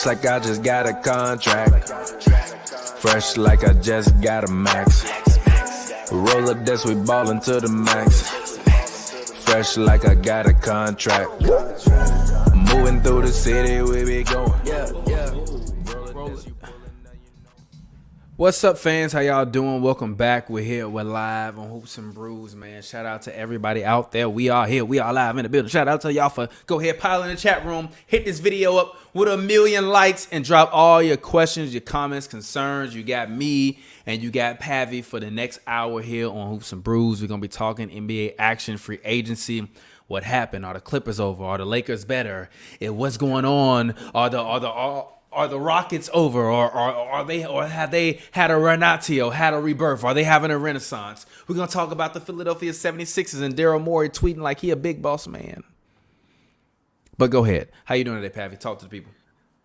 Fresh like I just got a contract. Fresh like I just got a max. Roll up this, we ballin' to the max. Fresh like I got a contract. Moving through the city, we be going. What's up, fans? How y'all doing? Welcome back. We're live on Hoops and Brews, man. Shout out to everybody out there. We are here. We are live in the building. Shout out to y'all for go ahead, pile in the chat room, hit this video up with 1 million likes, and drop all your questions, your comments, concerns. You got me and you got Pavi for the next hour here on Hoops and Brews. We're gonna be talking NBA action, free agency. What happened? Are the Clippers over? Are the Lakers better? What's going on? Are the Rockets over, or have they had a Renatio, had a rebirth? Are they having a renaissance? We're gonna talk about the Philadelphia 76ers and Daryl Morey tweeting like he a big boss man. But go ahead. How you doing today, Pavi? Talk to the people.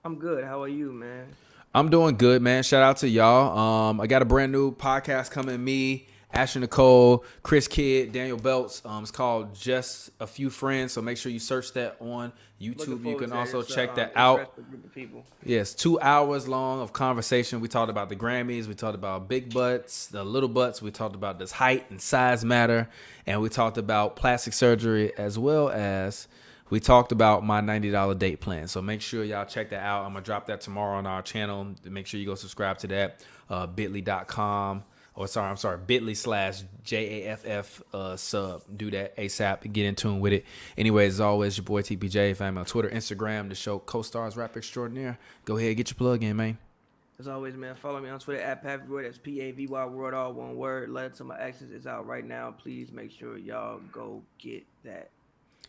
I'm good. How are you, man? I'm doing good, man. Shout out to y'all. I got a brand new podcast coming. Me, Asher Nicole, Chris Kidd, Daniel Belts. It's called Just a Few Friends. So make sure you search that on YouTube. You can also check that out. Yes, 2 hours long of conversation. We talked about the Grammys. We talked about big butts, the little butts. We talked about does height and size matter. And we talked about plastic surgery, as well as we talked about my $90 date plan. So make sure y'all check that out. I'm going to drop that tomorrow on our channel. Make sure you go subscribe to that. bit.ly.com. bit.ly/JAFF sub. Do that ASAP. Get in tune with it. Anyways, as always, your boy TPJ. If I'm on Twitter, Instagram, the show Co-Stars Rap Extraordinaire. Go ahead, get your plug in, man. As always, man, follow me on Twitter at Pavyworld. That's Pavy World, all one word. Letter to my exes is out right now. Please make sure y'all go get that.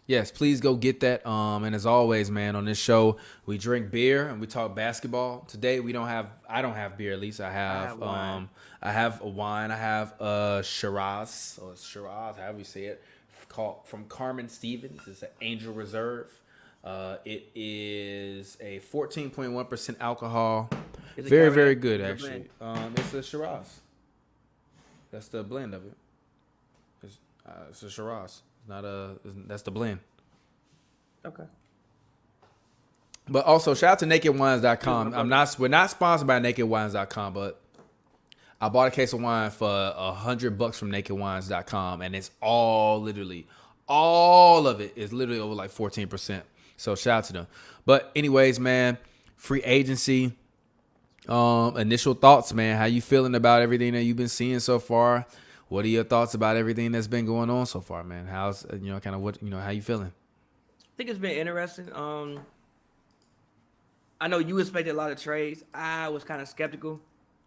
Yes, please go get that. And as always, man, on this show, we drink beer and we talk basketball. Today, I don't have beer, at least. I have wine. I have a wine. I have Shiraz, however you say it, called from Carmen Stevens. It's an Angel Reserve. It is a 14.1% alcohol. Very, very good, actually. It's a Shiraz. That's the blend of it. It's a Shiraz. That's the blend. Okay. But also, shout out to NakedWines.com. We're not sponsored by NakedWines.com, but I bought a case of wine for $100 from NakedWines.com, and it's all of it is literally over like 14%. So shout out to them. But anyways, man, free agency. Initial thoughts, man. How you feeling about everything that you've been seeing so far? What are your thoughts about everything that's been going on so far, man? How's how you feeling? I think it's been interesting. I know you expected a lot of trades. I was kind of skeptical,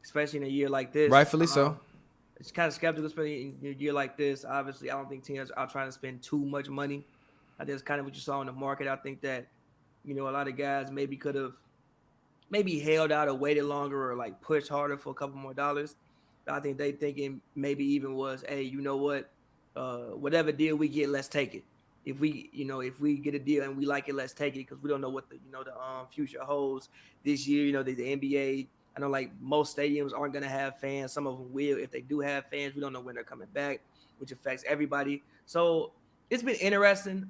especially in a year like this. Rightfully so. It's kind of skeptical, especially in a year like this. Obviously, I don't think teams are trying to spend too much money. I think it's kind of what you saw in the market. I think that, a lot of guys maybe could have held out or waited longer or like pushed harder for a couple more dollars. I think they thinking maybe even was, hey, you know what? Whatever deal we get, let's take it. If we get a deal and we like it, let's take it, because we don't know what the future holds this year. The NBA. I know like most stadiums aren't gonna have fans. Some of them will. If they do have fans, we don't know when they're coming back, which affects everybody. So it's been interesting.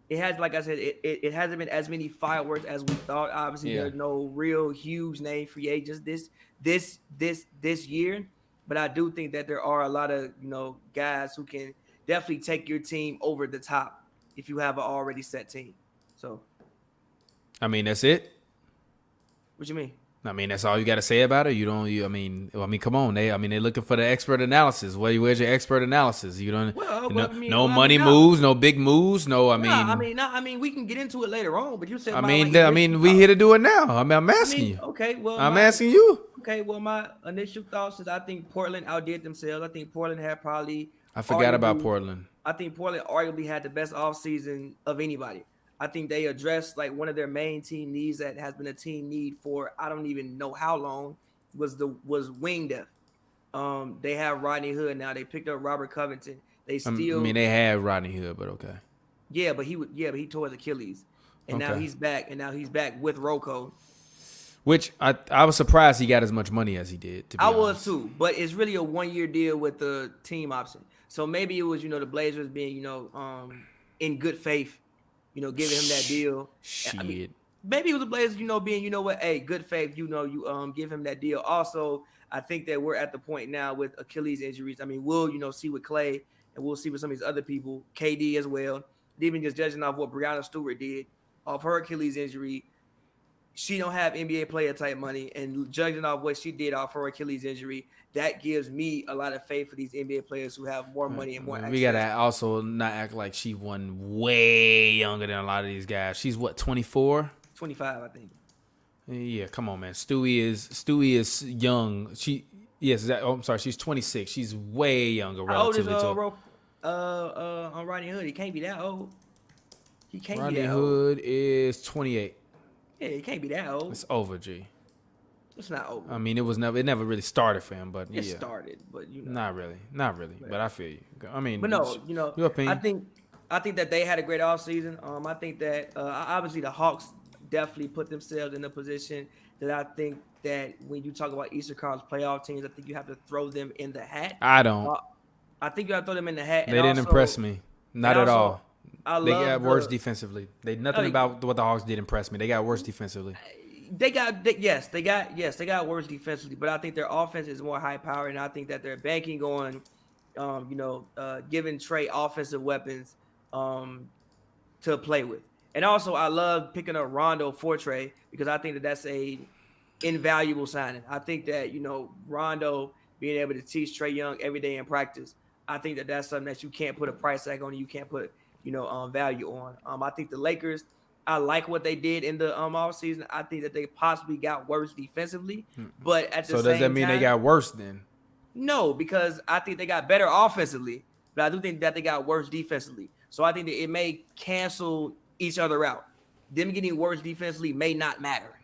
It has, like I said, it hasn't been as many fireworks as we thought. Obviously, There's no real huge name free agents this year, but I do think that there are a lot of guys who can definitely take your team over the top if you have an already set team. So, I mean, that's it. What you mean? I mean, that's all you got to say about it. Come on. They're looking for the expert analysis. Where's your expert analysis? You don't. No money moves, no big moves, no. We can get into it later on. But you said. We here to do it now. I'm asking you. Okay, well, I'm asking you. Okay, well, my initial thoughts is I think Portland outdid themselves. I think Portland had probably. I forgot about Portland. I think Portland arguably had the best offseason of anybody. I think they addressed like one of their main team needs that has been a team need for I don't even know how long was wing depth. They have Rodney Hood now. They picked up Robert Covington. They had Rodney Hood, but okay. Yeah, but he tore his Achilles, and now he's back. And now he's back with Rocco. Which I was surprised he got as much money as he did. I was too, but it's really a 1-year deal with the team option. So maybe it was the Blazers being in good faith. Giving him that deal. Shit. maybe with the Blazers, being, what, hey, good faith, you give him that deal. Also, I think that we're at the point now with Achilles injuries. I mean, we'll, see with Clay, and we'll see with some of these other people, KD as well. Even just judging off what Breonna Stewart did off her Achilles injury, she don't have NBA player type money, and judging off what she did off her Achilles injury, that gives me a lot of faith for these NBA players who have more money and more access. We gotta also not act like she won way younger than a lot of these guys. She's what, 24? 25, I think. Yeah, come on, man. Stewie is young. I'm sorry, she's 26. She's way younger, relatively. How old is on Rodney Hood? He can't be that old. He can't Rodney be that old. Hood is 28. Yeah, he can't be that old. It's over, G. It's not over. I mean, it never really started for him, but it started, but not really. But I feel you. I mean, but no, your opinion. I think that they had a great offseason. I think that obviously the Hawks definitely put themselves in a position that I think that when you talk about Eastern Conference playoff teams, I think you have to throw them in the hat. I don't. I think you have to throw them in the hat. They didn't impress me. Not at all. They got worse defensively. Nothing about what the Hawks did impress me. They got worse defensively. They got worse defensively, but I think their offense is more high powered, and I think that they're banking on, giving Trey offensive weapons, to play with. And also, I love picking up Rondo for Trey because I think that that's a invaluable signing. I think that Rondo being able to teach Trey Young every day in practice. I think that that's something that you can't put a price tag on, and you can't put value on. I think the Lakers, I like what they did in the offseason. I think that they possibly got worse defensively, but at the same time, so does that mean they got worse then? No, because I think they got better offensively, but I do think that they got worse defensively. So I think that it may cancel each other out. Them getting worse defensively may not matter.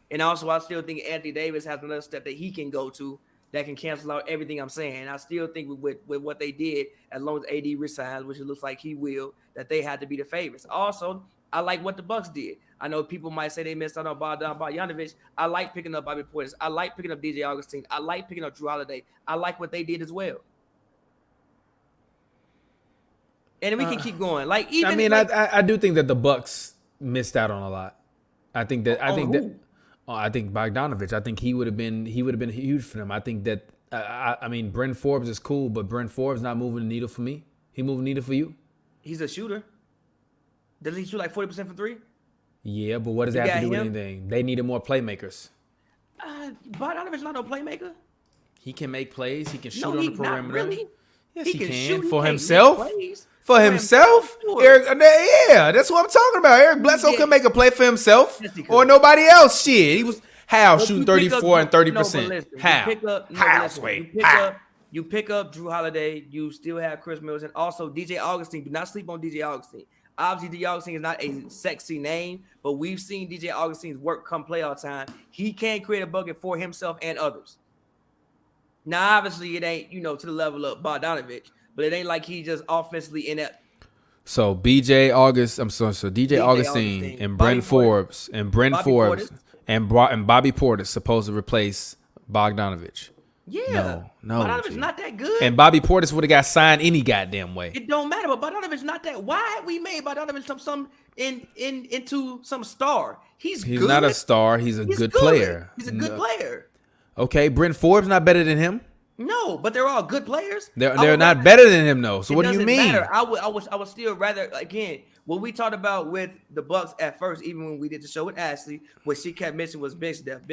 And also, I still think Anthony Davis has another step that he can go to that can cancel out everything I'm saying. I still think with what they did, as long as AD resigns, which it looks like he will, that they had to be the favorites. Also, I like what the Bucks did. I know people might say they missed out on Bogdanovic. I like picking up Bobby Portis. I like picking up DJ Augustine. I like picking up Drew Holiday. I like what they did as well. And we can keep going. I do think that the Bucks missed out on a lot. I think Bogdanovic. I think he would have been huge for them. I think that Bryn Forbes is cool, but Bryn Forbes not moving the needle for me. He moving the needle for you. He's a shooter. Does he shoot like 40% from three? Yeah, but what does that have to do with anything? They needed more playmakers. Bogdanovic's not no playmaker. He can make plays. He can shoot on the perimeter. Not really. Yes, he can. Shoot, for himself. For himself? Sure. Eric, yeah, that's what I'm talking about. Eric Bledsoe can make a play for himself or nobody else. Shit, he was shooting 34 and 30%. You pick up Drew Holiday. You still have Chris Mills and also DJ Augustine. Do not sleep on DJ Augustine. Obviously, DJ Augustine is not a sexy name, but we've seen DJ Augustine's work come playoff time. He can create a bucket for himself and others. Now, obviously, it ain't to the level of Bogdanovic. But it ain't like he just offensively inept. So DJ Augustine and Bryn Forbes and Bobby Portis supposed to replace Bogdanovic. Yeah, no, Bogdanovic's not that good. And Bobby Portis would have got signed any goddamn way. It don't matter, but Bogdanovic's not that. Why we made Bogdanovic some into some star? He's good. Not a star. He's a good player. He's a good player. Okay, Bryn Forbes not better than him. No, but they're all good players. They're not better than him though. So what do you mean? Matter. I would still rather, again, what we talked about with the Bucks at first, even when we did the show with Ashley, what she kept mentioning was bench depth.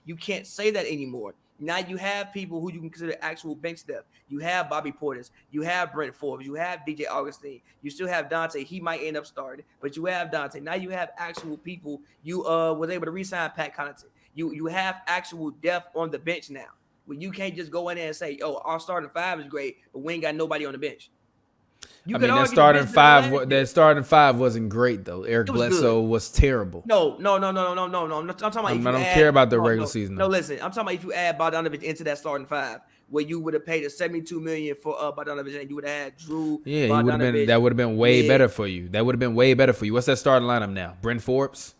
You can't say that anymore. Now you have people who you can consider actual bench depth. You have Bobby Portis. You have Bryn Forbes. You have DJ Augustine. You still have Dante. He might end up starting, but you have Dante. Now you have actual people. You was able to re-sign Pat Connaughton. You have actual depth on the bench now. Well, you can't just go in there and say, "Oh, our starting five is great," but we ain't got nobody on the bench. That starting five wasn't great though. Eric Bledsoe was terrible. No. I'm talking about. I don't care about the regular season. No, listen. I'm talking about if you add Bogdanovic into that starting five, where you would have paid a $72 million for Bogdanovic, and you would have had Drew. Yeah, that would have been way better for you. What's that starting lineup now? Bryn Forbes.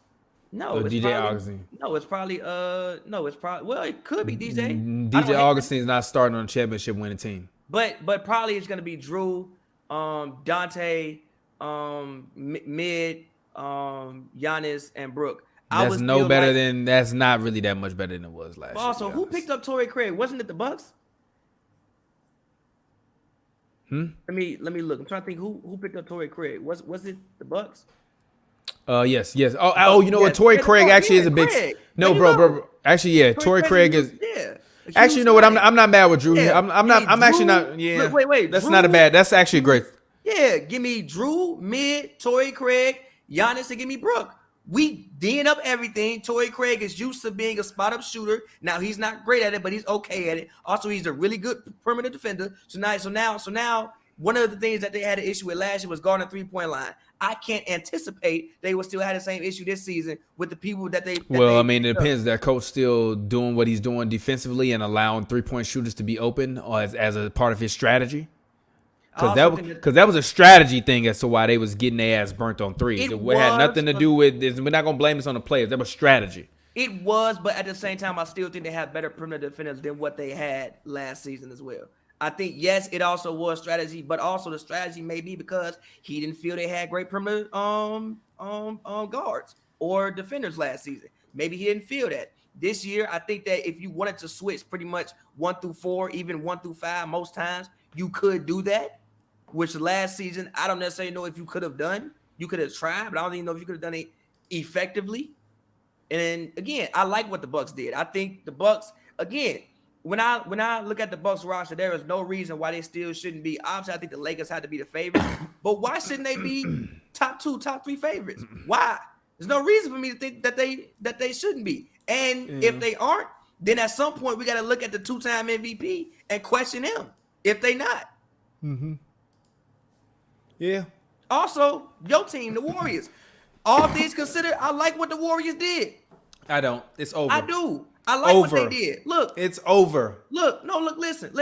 No, it's DJ Augustine. Well, it could be DJ. DJ Augustine's not starting on a championship winning team. But probably it's gonna be Drew, Dante, Mid, Giannis and Brooke. That's that's not really that much better than it was last year. Also, who picked up Torrey Craig? Wasn't it the Bucks? Let me look. I'm trying to think who picked up Torrey Craig. Was it the Bucks? Yes. Oh, you know what? Torrey Craig actually is a big. Craig. No, bro. Actually, yeah, Torrey Craig is. Yeah. Actually, you know what? I'm not mad with Drew. Yeah. I'm not. I'm actually not. Yeah. Look, wait. That's Drew, not a bad. That's actually great. Yeah, give me Drew, Mid, Torrey Craig, Giannis, and give me Brooke. We D'ing up everything. Torrey Craig is used to being a spot-up shooter. Now he's not great at it, but he's okay at it. Also, he's a really good perimeter defender. So now, one of the things that they had an issue with last year was guarding the three-point line. I can't anticipate they will still have the same issue this season with the people that they. Well, I mean, it depends. That coach still doing what he's doing defensively and allowing three-point shooters to be open as a part of his strategy. Because that was a strategy thing as to why they was getting their ass burnt on threes. It had nothing to do with this. We're not gonna blame this on the players. That was strategy. It was, but at the same time, I still think they have better perimeter defenders than what they had last season as well. I think yes, it also was strategy, but also the strategy may be because he didn't feel they had great perimeter guards or defenders last season. Maybe he didn't feel that. This year, I think that if you wanted to switch pretty much 1 through 4, even 1 through 5, most times you could do that. Which last season, I don't necessarily know if you could have done. You could have tried, but I don't even know if you could have done it effectively. And again, I like what the Bucks did. I think the Bucks, again, when I look at the Bucks roster, there is no reason why they still shouldn't be. Obviously, I think the Lakers had to be the favorites, but why shouldn't they be top 2, top 3 favorites? Why? There's no reason for me to think that they shouldn't be. And if they aren't, then at some point we got to look at the 2-time MVP and question him if they not. Yeah. Also, your team, the Warriors. All things considered, I like what the Warriors did. I don't. It's over. I do. I like what they did. Look. It's over. Look. Listen.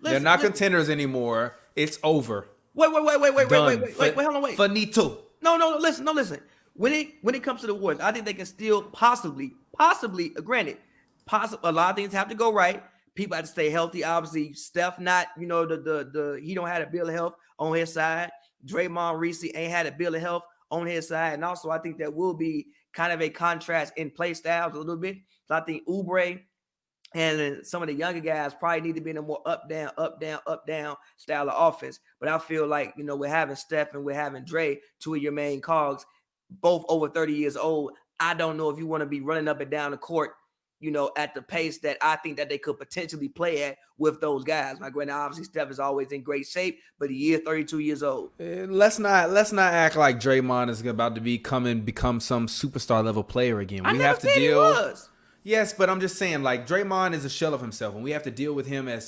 They're not contenders anymore. It's over. Wait. Hold on, wait. Finito. No, listen. When it comes to the Warriors, I think they can still possibly, granted, a lot of things have to go right. People have to stay healthy. Obviously, Steph not, he don't have a bill of health on his side. Draymond Reese ain't had a bill of health on his side. And also, I think that will be kind of a contrast in play styles a little bit. So I think Oubre and some of the younger guys probably need to be in a more up, down style of offense. But I feel like, we're having Steph and we're having Dre, 2 of your main cogs, both over 30 years old. I don't know if you want to be running up and down the court, at the pace that I think that they could potentially play at with those guys. Now, granted, obviously Steph is always in great shape, but he is 32 years old. Let's not act like Draymond is about to become some superstar level player again. We have to deal. He was. Yes, but I'm just saying, like, Draymond is a shell of himself, and we have to deal with him in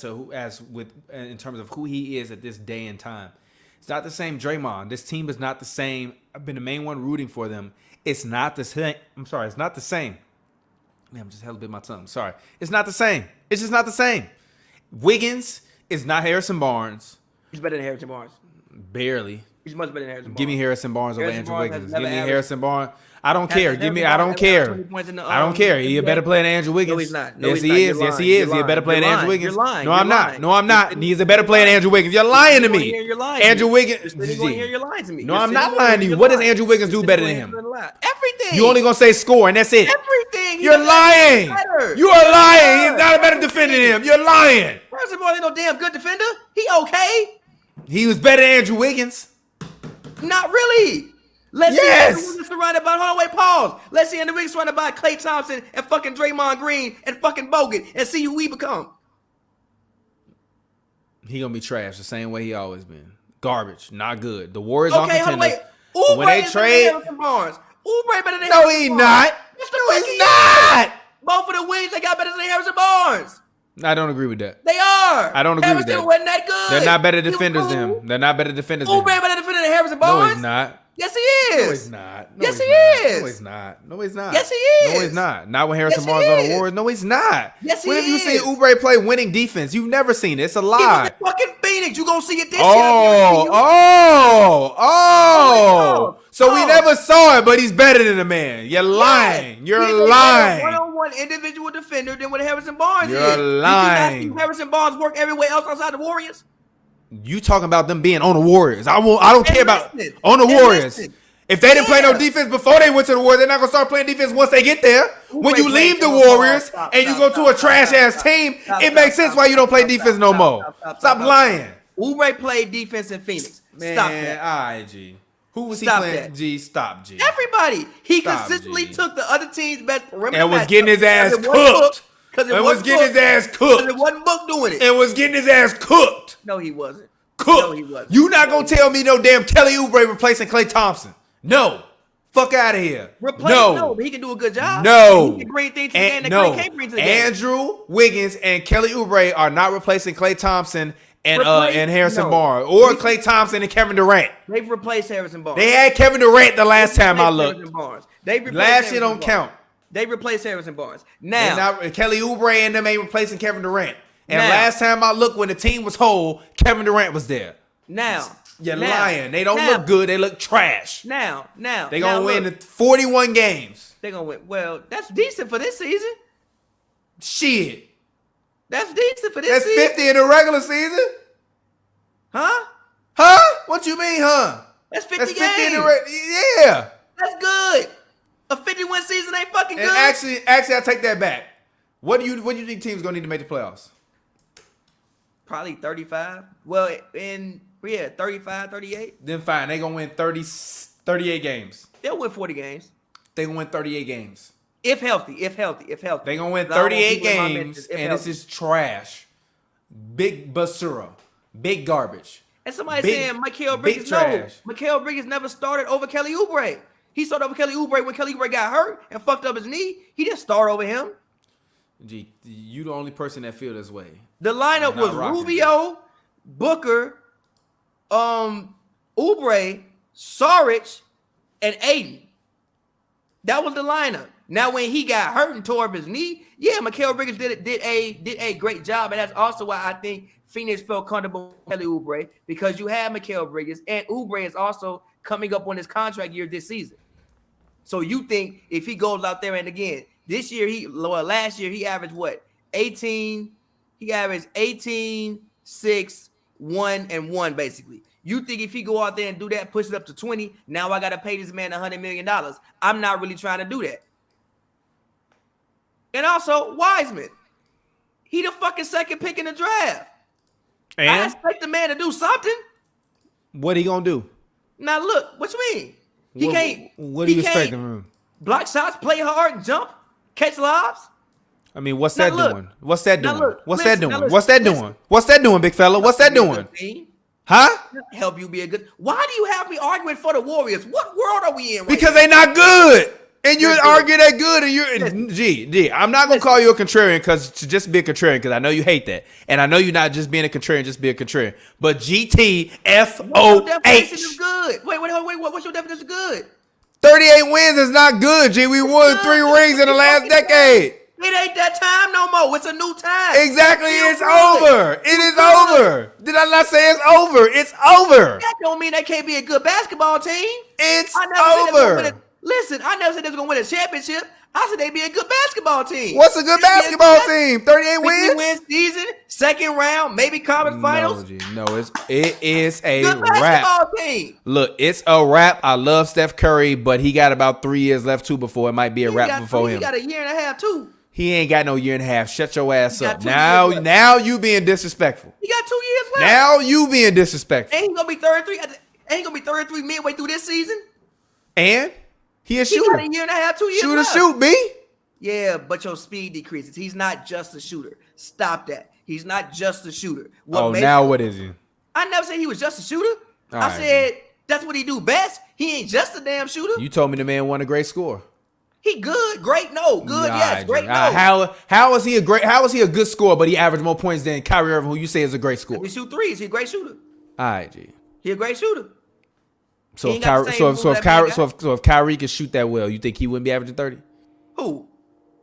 terms of who he is at this day and time. It's not the same Draymond. This team is not the same. I've been the main one rooting for them. It's not the same. I'm sorry, it's not the same. Man, I'm just hella bit my tongue. Sorry. It's not the same. It's just not the same. Wiggins is not Harrison Barnes. He's better than Harrison Barnes. Barely. He's much better than Harrison Barnes. Give me Harrison Barnes over Andrew Wiggins. Give me Harrison Barnes. I don't care. I don't care. He's a better player than Andrew Wiggins. No, he's not. Yes, he is. Yes, he is. He's a better player than Andrew Wiggins. You're lying. No, I'm not. No, I'm not. He's a better player than Andrew Wiggins. You're lying to me. Andrew Wiggins. You're lying to me. No, I'm not lying to you. What does Andrew Wiggins do better than him? Everything. You only gonna say score and that's it. Everything. You're lying. You are lying. He's not a better defender than him. You're lying. First of all, ain't no damn good defender. He okay. He was better than Andrew Wiggins. Not really. Let's see Andrew Wiggins surrounded by, hold on, wait, pause. Let's see Andrew Wiggins surrounded by Klay Thompson and fucking Draymond Green and fucking Bogut and see who we become. He gonna be trash the same way he always been. Garbage, not good. The Warriors on contenders. Okay, hold on, wait. When they trade, Oubre better than no, he not. No, he's not. Both of the wings they got better than Harrison Barnes. I don't agree with that. They are. I don't agree with that. Wasn't that good. They're not better defenders than him. They're not better defenders than him. Oubre better defender than Harrison Barnes. No, he's not. Yes, he is. No, he's not. Yes, he is. No, he's not. No, he's not. Yes, he is. No, he's not. Not when Harrison Barnes on the Warriors. No, he's not. Yes, he when is. have you seen Oubre play winning defense? You've never seen it. It's a lie. He was in fucking Phoenix. You gonna see it this year? Oh. So we never saw it, but he's better than the man. You're lying. You're lying. One-on-one individual defender than what Harrison Barnes is. You're lying. Did you not see Harrison Barnes work everywhere else outside the Warriors? You talking about them being on the Warriors? I don't care about on the Warriors. Listen. If they didn't play no defense before they went to the Warriors, they're not gonna start playing defense once they get there. When you leave the Warriors and you go to a trash ass team, it makes sense why you don't play defense no more. Stop lying. Oubre played defense in Phoenix. Man, Stop that. all right, G. Who was Stop he playing? that. G, stop, G. Everybody. He Stop, consistently G. took the other team's best perimeter And was matchup. getting his ass Because it wasn't cooked. Book, 'cause it And was wasn't getting his Book, ass 'cause cooked. it wasn't Book doing it. And was getting his ass cooked. No, he wasn't. Cooked. No, he wasn't. You not gonna tell me no damn Kelly Oubre replacing Klay Thompson. No. Fuck out of here. No, but he can do a good job. No. He can bring things to the game that no. Klay can't bring to the game. Andrew Wiggins and Kelly Oubre are not replacing Klay Thompson and Harrison No. Barnes or Klay Thompson and Kevin Durant. They've replaced Harrison Barnes. They had Kevin Durant the last time I looked. They've replaced Last Harrison year don't Barnes. count. They replaced Harrison Barnes. And Now, Kelly Oubre and them ain't replacing Kevin Durant. And Now. last time I looked, when the team was whole, Kevin Durant was there. You're now, lying. They don't look good. They look trash. Now, They gonna win 41 games. They're gonna win. Well, that's decent for this season. Shit. That's decent for this That's season. 50 in the regular season? Huh? Huh? What you mean, huh? That's 50 That's games. 50 in the yeah. That's good. A 51 season ain't fucking good. And actually, I take that back. What do you think teams gonna need to make the playoffs? Probably 35. Well, 35, 38. Then fine, they gonna win 38 games. They'll win 40 games. They gonna win 38 games. If healthy. They gonna win I don't want 38 people in my games, mentions, if and healthy. this is trash. Big basura. Big garbage. And somebody Big- saying Mikal big Bridges, trash. Mikal Bridges never started over Kelly Oubre. He started over Kelly Oubre when Kelly Oubre got hurt and fucked up his knee. He didn't start over him. Gee, you the only person that feel this way. The lineup I'm not was rocking Rubio, Booker, Oubre, Saric, and Aiden. That was the lineup. Now, when he got hurt and tore up his knee, yeah, Mikal Bridges did a great job, and that's also why I think Phoenix felt comfortable with Kelly Oubre, because you have Mikal Bridges, and Oubre is also coming up on his contract year this season. So you think if he goes out there, and again, last year he averaged what? 18. He averaged 18, 6, 1, and 1 basically. You think if he go out there and do that, push it up to 20, now I got to pay this man $100 million. I'm not really trying to do that. And also, Wiseman. He the fucking second pick in the draft. I And expect the man to do something. what he gonna do? Now look, what you mean? He can't. What do you he expect can't from him? block shots, play hard, jump, catch lobs. I mean, what's Now that look. doing? What's that Now doing? look. What's Listen, that now doing? listen. What's that Listen. doing? What's that doing, big fella? What's that Be a good doing? team. Huh? Help you be a good. Why do you have me arguing for the Warriors? What world are we in? Right Because now? they not good. And you're Listen. arguing that good, and you're G. I'm not gonna call you a contrarian because to just be a contrarian, because I know you hate that, and I know you're not just being a contrarian, just be a contrarian. But What's your definition of GTFOH, good? Wait. What's your definition of good? 38 wins is not good. G, we won 3 rings in the last decade. It ain't that time no more. It's a new time. Exactly, It's it's still good. over. It is over. Did I not say it's over? It's over. That don't mean they can't be a good basketball team. It's I never said they was gonna win over. Listen, I never said they was gonna win a championship. I said they'd be a good basketball team. What's a good They'd be basketball good team? 38 50 wins? win season, second round, maybe conference finals. No, it is a Good wrap. basketball team. Look, it's a wrap. I love Steph Curry, but he got about 3 years left too before it might be a wrap before He him. got a year and a half too. He ain't got no year and a half. Shut your ass He got up. 2 years left. Now you being disrespectful. He got 2 years left. Now you being disrespectful. Ain't gonna be 33. Ain't gonna be 33 midway through this season. And he a He shooter. got a year and a half, 2 years Shooter, left. shoot, B. Yeah, but your speed decreases. He's not just a shooter. Stop that. He's not just a shooter. Now what is he? I never said he was just a shooter. All I right, said that's what he do best. He ain't just a damn shooter. You told me the man won a great score. He good, great, no. Good, yes, great, no. How is he a good scorer, but he averaged more points than Kyrie Irving, who you say is a great scorer? He shoot threes. He a great shooter. All right, G. He a great shooter. So He if ain't got the Kyrie, same so move if that man Kyrie, got. so if Kyrie could shoot that well, you think he wouldn't be averaging 30? Who?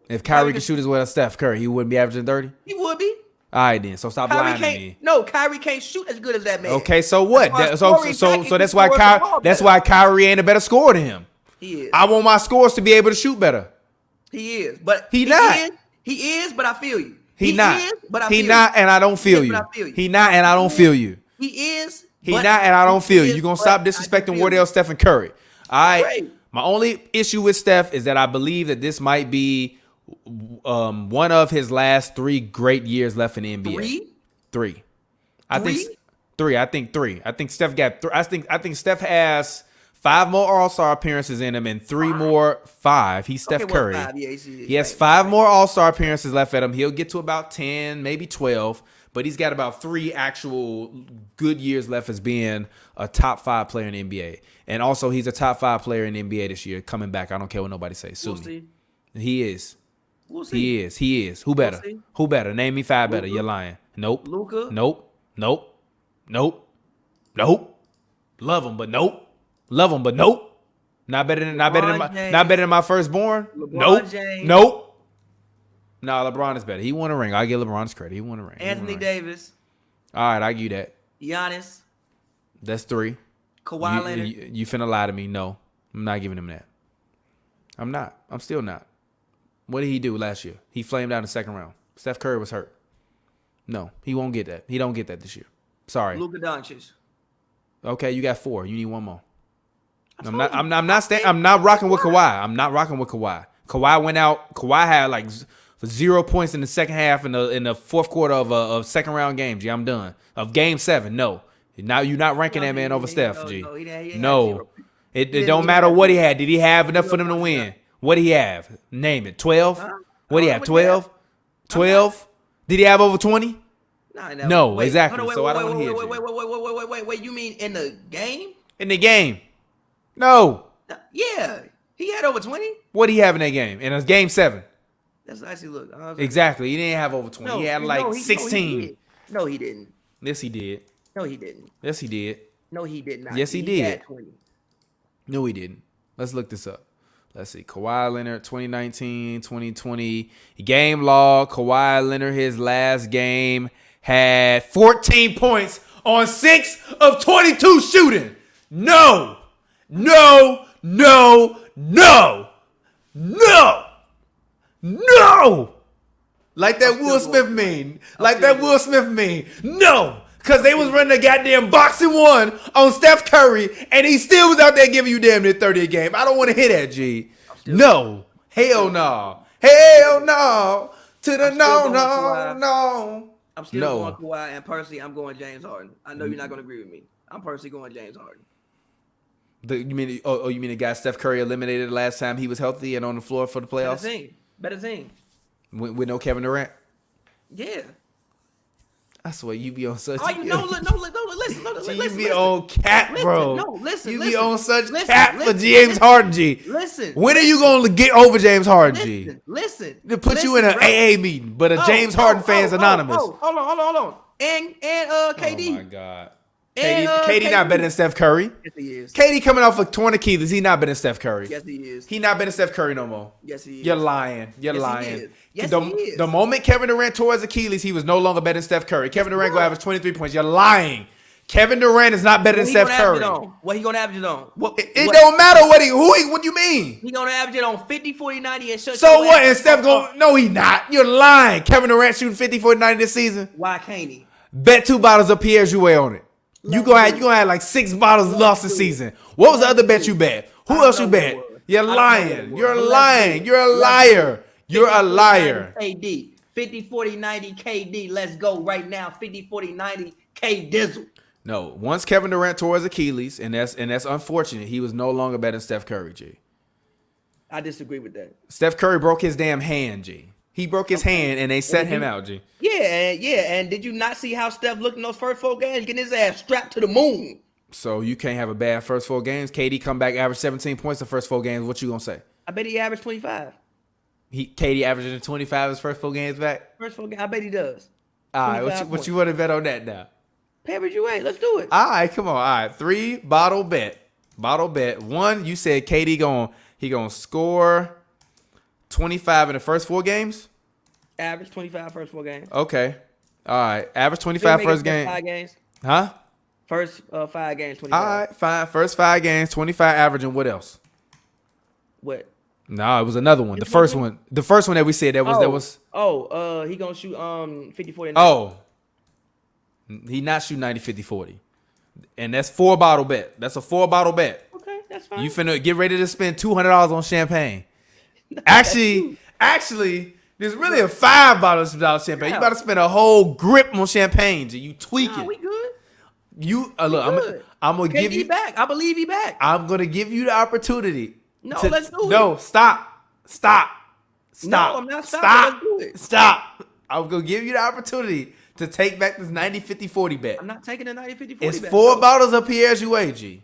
If Kyrie Kyrie could shoot as well as Steph Curry, he wouldn't be averaging 30? He would be. All right, then. So stop Kyrie lying to can't. me. No, Kyrie can't shoot as good as that man. Okay, so what? That's why So that's scoring why back, he can score the ball That's better. why Kyrie ain't a better scorer than him. He is. I want my scores to be able to shoot better. He is. But He not. He is, but I feel you. He not. Is, but I He feel not, you. and I don't feel He is, you. but I feel you. He not, and I don't feel you. He is. He but not, and I don't feel he you. is, You gonna but stop I do disrespecting feel Wardell, you. Stephen Curry. Great. My only issue with Steph is that I believe that this might be one of his last 3 great years left in the NBA. Three. I think three. I think Steph got. I think Steph has 5 more All-Star appearances in him and 3 more. 5. He's Steph Curry. 5, yeah, he has 5 more All-Star appearances left at him. He'll get to about 10, maybe 12. But he's got about 3 actual good years left as being a top 5 player in the NBA. And also, he's a top 5 player in the NBA this year, coming back. I don't care what nobody says. Sue me. He is. We'll see. He is. Who better? We'll see. Who better? Name me 5 better. Luka? You're lying. Nope. Luka? Nope. Love him, but nope. Not better than my firstborn. James. Nope. Nah, LeBron is better. He won a ring. I give LeBron his credit. He won a ring. Anthony Davis. All right, I give you that. Giannis. That's 3. Kawhi Leonard. You finna lie to me? No, I'm not giving him that. I'm not. I'm still not. What did he do last year? He flamed out in the second round. Steph Curry was hurt. No, he won't get that. He don't get that this year. Sorry. Luka Doncic. Okay, you got 4. You need 1 more. I'm not rocking with Kawhi. I'm not rocking with Kawhi. Kawhi went out. Kawhi had like 0 points in the second half in the fourth quarter of a second round game. G, I'm done. Of game 7, no. Now you're not ranking that man over Steph. G. No, it don't matter what he had. Did he have enough for them to win? What did he have? Name it. 12. What did he have? 12. 12. Did he have over 20? No, exactly. So I don't want to hear you. Wait. You mean in the game? In the game. No. Yeah. He had over 20? What did he have in that game? In a game 7. That's actually look. Exactly. He didn't have over 20. He had like 16. No, he didn't. Yes, he did. No, he didn't. Yes, he did. No, he did not. Yes, he did. Had 20. No, he didn't. Let's look this up. Let's see. Kawhi Leonard, 2019, 2020. Game log. Kawhi Leonard, his last game, had 14 points on 6 of 22 shooting. No. Like that Will Smith meme. No. Because they was running a goddamn boxing 1 on Steph Curry, and he still was out there giving you damn near 30 a game. I don't want to hear that, G. No. Hell no. Hell no. To the no. I'm still going Kawhi, and personally, I'm going James Harden. I know you're not going to agree with me. I'm personally going James Harden. You mean the guy Steph Curry eliminated the last time he was healthy and on the floor for the playoffs? Better team. With no Kevin Durant? Yeah. I swear you be on such. Listen. You be on cap, bro. Listen. You be on such cap for James Harden, G. Listen. When are you gonna get over James Harden, G? Listen. To put you in an AA meeting, but a James Harden fans anonymous. Hold on. And KD. Oh my God. KD not better than Steph Curry. Yes, he is. KD coming off of torn Achilles. He not better than Steph Curry. Yes, he is. He not better than Steph Curry no more. Yes, he is. You're lying. Yes, he is. The moment Kevin Durant tore his Achilles, he was no longer better than Steph Curry. Kevin Durant gonna average 23 points. You're lying. Kevin Durant is not better than Steph Curry. What he gonna average it on? It don't matter what do you mean? He gonna average it on 50, 40, 90 and shut. So what? And Steph going? No, he not. You're lying. Kevin Durant shooting 50, 40, 90 this season. Why can't he? Bet 2 bottles of Pierre Jouet on it. You gonna have like 6 bottles lost this season. What was the other bet you bet? Who else you bet? You're lying. You're lying. You're a liar. You're a liar. KD 50, 40, 90 KD. Let's go right now. 50, 40, 90 K Dizzle. No, once Kevin Durant tore his Achilles, and that's unfortunate. He was no longer better than Steph Curry, G. I disagree with that. Steph Curry broke his damn hand, G. He broke his hand, and they set him out, G. Yeah. And did you not see how Steph looked in those first 4 games, getting his ass strapped to the moon? So you can't have a bad first 4 games. KD come back, average 17 points the first 4 games. What you gonna say? I bet he averaged 25. KD averaging 25 his first 4 games back. First 4 games, I bet he does. All right, what you want to bet on that now? Pepper Jouet, let's do it. All right, come on. All right, 3 bottle bet. 1, you said KD gonna score 25 in the first 4 games. Average 25 first 4 games. Okay. All right. Average 25 first game. 5 games. Huh? First 5 games, 25. All right, fine. First 5 games, 25 average, and what else? What? No, it was another one. The first one that we said that was. He gonna shoot 50, 40. 90. Oh. He not shooting 90, 50, 40. And that's 4 bottle bet. That's a 4 bottle bet. Okay. that's fine. You finna get ready to spend $200 on champagne. Actually, there's really a $5 champagne. You about to spend a whole grip on champagne, G. You tweaking. Nah, we good. You look, I'm gonna give you back. I believe he back. I'm gonna give you the opportunity. No, let's do it. No, stop. No, I'm not stopping. Let's do it. Stop. I'm gonna give you the opportunity to take back this 90-50-40 bet. I'm not taking the 90-50-40 It's bet. 4 bottles of Pierre's UA, G.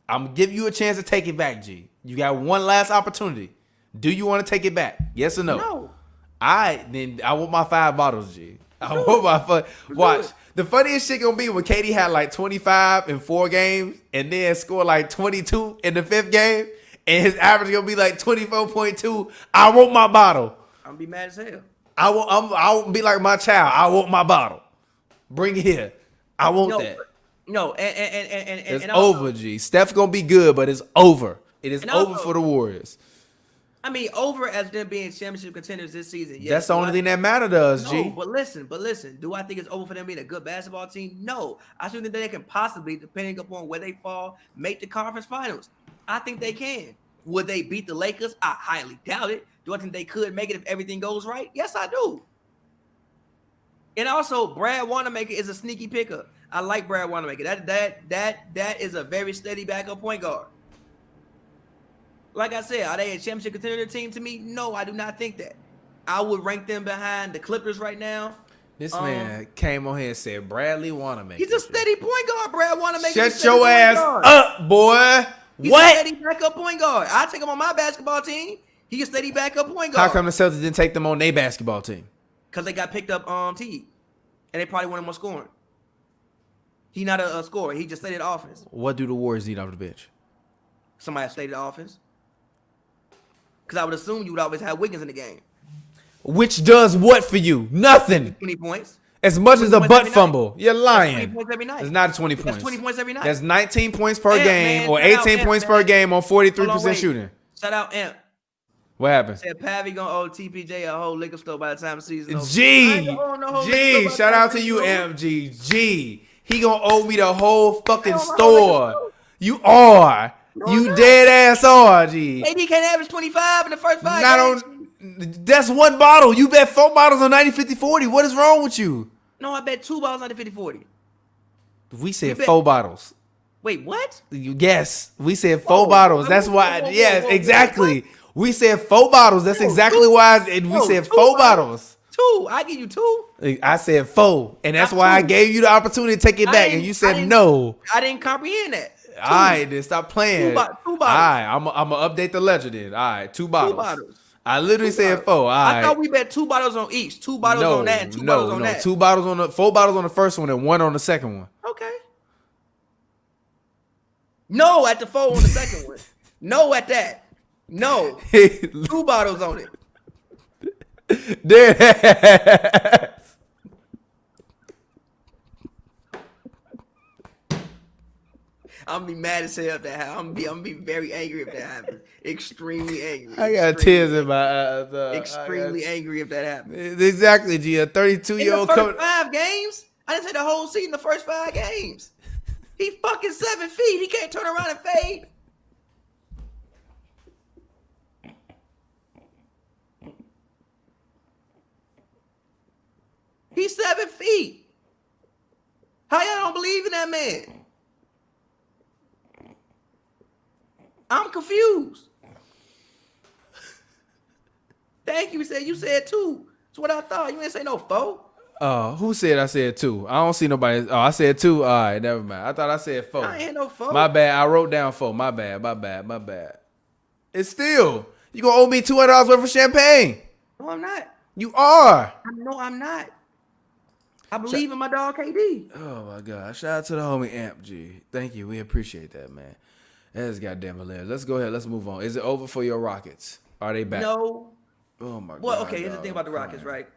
I'm gonna give you a chance to take it back, G. You got one last opportunity. Do you want to take it back? Yes or no? No. I want my 5 bottles, G. I want my watch. The funniest shit gonna be when Katie had like 25 in 4 games and then scored like 22 in the 5th game, and his average gonna be like 24.2. I want my bottle. I'm gonna be mad as hell. I won't be like my child. I want my bottle. Bring it here. I want that. No, It's and also, over, G. Steph gonna be good, but it's over. It is over also, for the Warriors. I mean, over as them being championship contenders this season. Yes, That's the only thing that matters to us, G. No, but listen. Do I think it's over for them being a good basketball team? No. I still think they can possibly, depending upon where they fall, make the conference finals. I think they can. Would they beat the Lakers? I highly doubt it. Do I think they could make it if everything goes right? Yes, I do. And also, Brad Wanamaker is a sneaky pickup. I like Brad Wanamaker. That is a very steady backup point guard. Like I said, are they a championship contender team to me? No, I do not think that. I would rank them behind the Clippers right now. This man came on here and said Bradley Wanamaker. He's a steady point guard, Brad Wanamaker. Shut your ass up, boy. He's What? a steady backup point guard. I take him on my basketball team. He's a steady backup point guard. How come the Celtics didn't take them on their basketball team? Because they got picked up T. And they probably wanted more scoring. He's not a scorer. He just stayed at offense. What do the Warriors need off the bench? Somebody stayed at offense. Because I would assume you would always have Wiggins in the game. Which does what for you? Nothing. 20 points. As much as a butt every fumble. You're lying. 20 points every night. It's not 20 That's points. 20 points every night. That's 19 points per game man, or shout 18 out points Amp, per man. game on 43% Hold on, wait. shooting. Shout out Amp. What happened? Said Pavi gonna owe TPJ a whole liquor store by the time the season over. G, shout out to you, MG. G, he gonna owe me the whole fucking store. You are. You dead ass are, G. AD can't average 25 in the first 5 Not games. on. That's one bottle. You bet 4 bottles on 90-50-40. What is wrong with you? No, I bet 2 bottles on the 50-40. We said bet- 4 bottles. Wait, what? Yes, we said 4 bottles. That's why. whoa, Yes, whoa, exactly. We said 4 bottles. That's exactly why. We said 4 bottles. 2. I give you 2. I said 4, and that's Not why I 2. gave you the opportunity to take it back, and you said no. I didn't comprehend that. All right, then stop playing. 2 bottles. All right, I'm gonna update the ledger then. All right, 2 bottles. 2 bottles. I literally said 4. All right. I thought we bet 2 bottles on each. 2 bottles on that and 2 bottles on that. 2 bottles on the 4 bottles on the first one and 1 on the second one. Okay. No at the 4 on the second one. No at that. No. 2 bottles on it. Dead. I'm gonna be mad as hell if that happens. I'm gonna be very angry if that happens. Extremely angry. I got tears in my eyes. Extremely angry if that happens. Exactly, G. A 32-year-old in the first 5 games? I didn't say the whole season. The first 5 games. He fucking 7 feet. He can't turn around and fade. He's 7 feet. How y'all don't believe in that man? I'm confused. Thank you. You said 2. That's what I thought. You ain't say no 4. Who said I said 2? I don't see nobody. Oh, I said 2. All right, never mind. I thought I said 4. I ain't no 4. My bad. I wrote down 4. My bad. It's still. You gonna owe me $200 worth of champagne. No, I'm not. You are. No, I'm not. I believe in my dog KD. Oh my God! Shout out to the homie Amp G. Thank you. We appreciate that, man. That is goddamn hilarious. Let's go ahead. Let's move on. Is it over for your Rockets? Are they back? No. Oh my God. Well, okay. Here's the thing about the Rockets, right?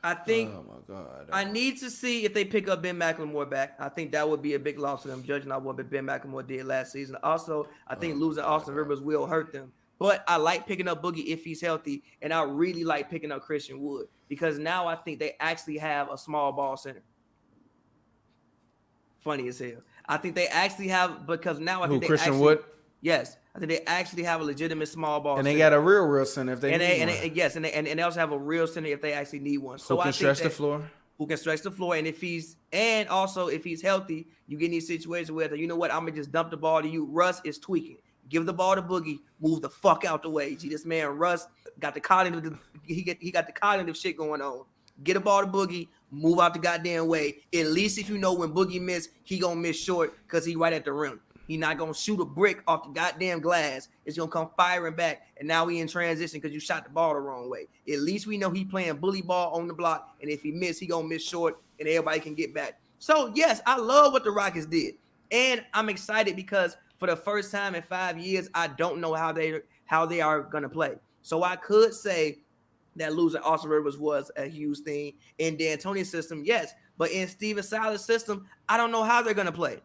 I think. Oh my God. I need to see if they pick up Ben McLemore back. I think that would be a big loss to them, judging on what Ben McLemore did last season. Also, I think losing Austin Rivers will hurt them. But I like picking up Boogie if he's healthy, and I really like picking up Christian Wood because now I think they actually have a small ball center. Funny as hell. I think they actually have because now I think they Christian actually, Wood? Yes, I think they actually have a legitimate small ball. And they center. got a real center if they and need one. and they also have a real center if they actually need one. So Who I can think stretch that, the floor? Who can stretch the floor, and if he's healthy, you get in these situations where you know what, I'm gonna just dump the ball to you. Russ is tweaking. Give the ball to Boogie. Move the fuck out the way. Gee, this man Russ got the cognitive. He got the cognitive shit going on. Get a ball to Boogie. Move out the goddamn way. At least if you know when Boogie miss, he gonna miss short because he right at the rim. He not gonna shoot a brick off the goddamn glass. It's gonna come firing back, and now we in transition because you shot the ball the wrong way. At least we know he playing bully ball on the block, and if he miss, he gonna miss short, and everybody can get back. So yes, I love what the Rockets did, and I'm excited because for the first time in 5 years, I don't know how they are gonna play. So I could say that losing Austin Rivers was a huge thing in D'Antoni's system, yes, but in Steven Silas' system, I don't know how they're gonna play.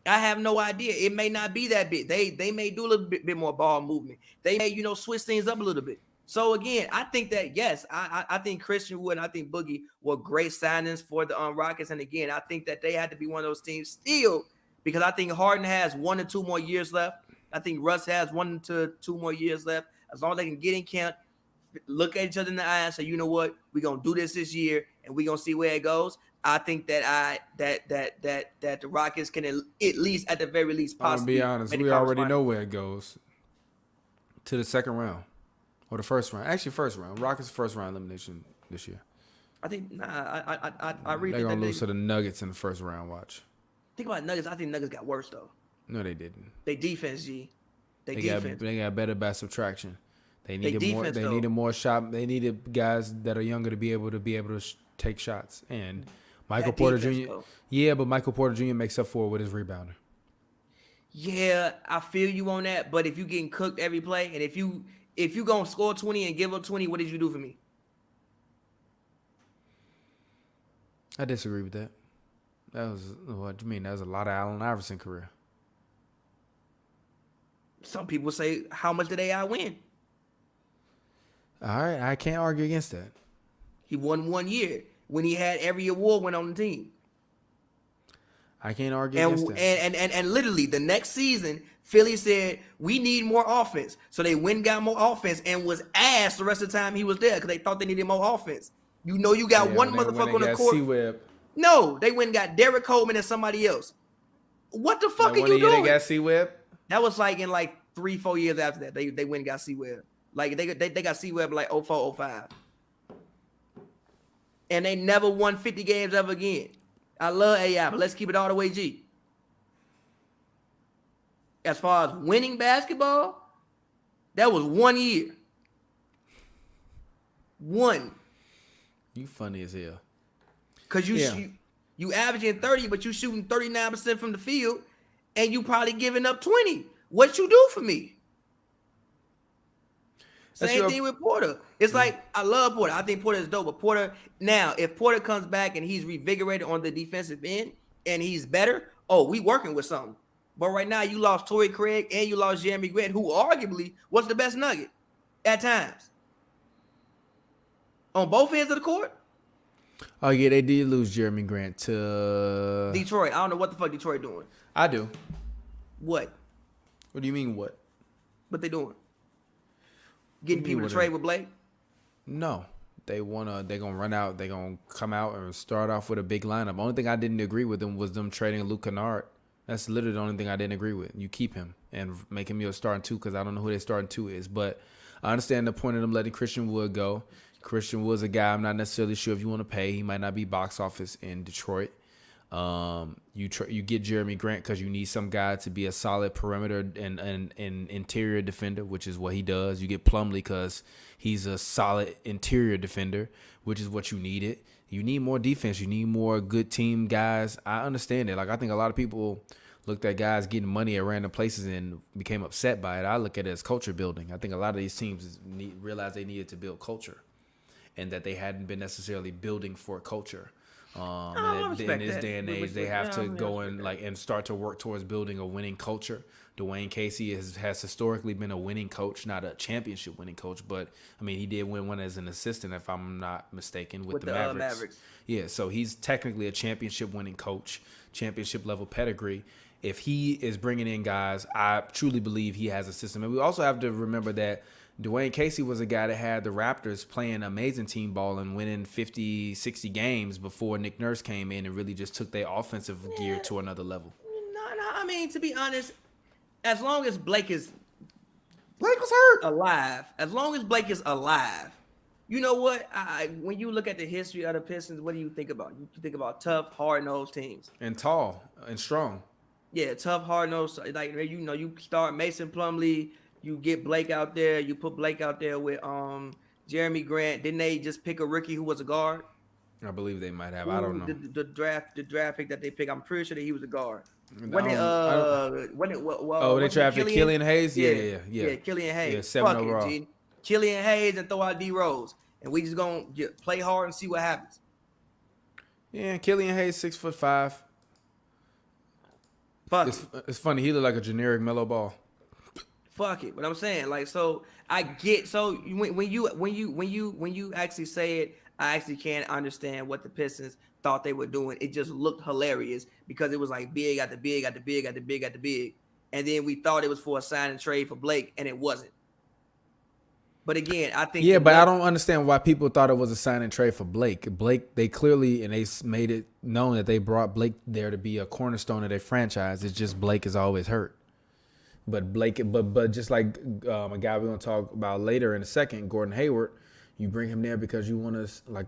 I have no idea. It may not be that big. They may do a little bit more ball movement. They may, switch things up a little bit. So again, I think that yes, I think Christian Wood and I think Boogie were great signings for the Rockets. And again, I think that they had to be one of those teams still because I think Harden has 1 to 2 more years left. I think Russ has 1 to 2 more years left. As long as they can get in camp, look at each other in the eye and say, you know what, we're gonna do this year and we're gonna see where it goes. I think that the Rockets can at least, at the very least, possibly. I'll be honest, we already know where it goes. To the second round. Or the first round. Actually, first round. Rockets first round elimination this year. I think I really they're gonna lose to the Nuggets in the first round, watch. Think about Nuggets. I think Nuggets got worse though. No, they didn't. They defense, G. They got better by subtraction. They needed more. Defense, they needed more shot. They needed guys that are younger to be able to take shots. And Michael Porter Jr. Though. Yeah, but Michael Porter Jr. makes up for it with his rebounder. Yeah, I feel you on that. But if you getting cooked every play, and if you gonna score 20 and give up 20, what did you do for me? I disagree with that. That was what do you mean? That was a lot of Allen Iverson career. Some people say, how much did AI win? All right, I can't argue against that. He won 1 year when he had every award win on the team. I can't argue against that. And literally the next season, Philly said, we need more offense. So they went and got more offense and was ass the rest of the time he was there because they thought they needed more offense. You know you got one motherfucker on the court. C-Web. No, they went and got Derek Coleman and somebody else. What the fuck are you doing? They got C-Web? That was like in like 3-4 years after that. They went and got C-Web. Like they got C-Web like 04, 05. And they never won 50 games ever again. I love AI, but let's keep it all the way G. As far as winning basketball, that was 1 year. One. You funny as hell. Cause you averaging 30, but you shooting 39% from the field, and you probably giving up 20. What you do for me? Same thing with Porter. It's like, I love Porter. I think Porter is dope. But Porter, now, if Porter comes back and he's revigorated on the defensive end and he's better, we working with something. But right now, you lost Torrey Craig and you lost Jeremy Grant, who arguably was the best Nugget at times. On both ends of the court. Oh, yeah, they did lose Jeremy Grant to Detroit. I don't know what the fuck Detroit doing. I do. What? What do you mean what? What they doing? Getting people to trade with Blake? No. They're gonna run out. They're gonna come out and start off with a big lineup. Only thing I didn't agree with them was them trading Luke Kennard. That's literally the only thing I didn't agree with. You keep him and make him your starting two because I don't know who their starting two is. But I understand the point of them letting Christian Wood go. Christian Wood's a guy I'm not necessarily sure if you want to pay. He might not be box office in Detroit. You get Jeremy Grant because you need some guy to be a solid perimeter and interior defender, which is what he does. You get Plumlee because he's a solid interior defender, which is what you needed. You need more defense. You need more good team guys. I understand it. Like, I think a lot of people looked at guys getting money at random places and became upset by it. I look at it as culture building. I think a lot of these teams realized they needed to build culture and that they hadn't been necessarily building for culture. I In respect this that. day and Which- age, they have yeah, to I mean, I go respect and that. and start to work towards building a winning culture. Dwayne Casey has historically been a winning coach, not a championship winning coach, but I mean he did win one as an assistant, if I'm not mistaken, with the Mavericks. Mavericks. Yeah, so he's technically a championship winning coach, championship level pedigree. If he is bringing in guys, I truly believe he has a system. And we also have to remember that Dwayne Casey was a guy that had the Raptors playing amazing team ball and winning 50, 60 games before Nick Nurse came in and really just took their offensive gear to another level. No, I mean, to be honest, as long as Blake is Blake was hurt. alive, you know what? When you look at the history of the Pistons, what do you think about? You think about tough, hard-nosed teams. And tall and strong. Yeah, tough, hard-nosed. Like, you start Mason Plumlee, you get Blake out there, you put Blake out there with Jeremy Grant. Didn't they just pick a rookie who was a guard? I believe they might have. I don't know. The draft pick that they picked, I'm pretty sure that he was a guard. They drafted Killian Hayes? Yeah. Killian Hayes. Yeah, 7 overall. G. Killian Hayes and throw out D Rose. And we just gonna play hard and see what happens. Yeah, Killian Hayes, 6'5". Fuck It's funny. He looked like a generic mellow ball. Fuck it. But I'm saying, like, so I get when you actually say it, I actually can't understand what the Pistons thought they were doing. It just looked hilarious because it was like big at the big at the big at the big at the big. And then we thought it was for a sign and trade for Blake, and it wasn't. But again, I think I don't understand why people thought it was a sign and trade for Blake. They clearly, and they made it known that they brought Blake there to be a cornerstone of their franchise. It's just Blake is always hurt. But just like a guy we're gonna talk about later in a second, Gordon Hayward, you bring him there because you want to, like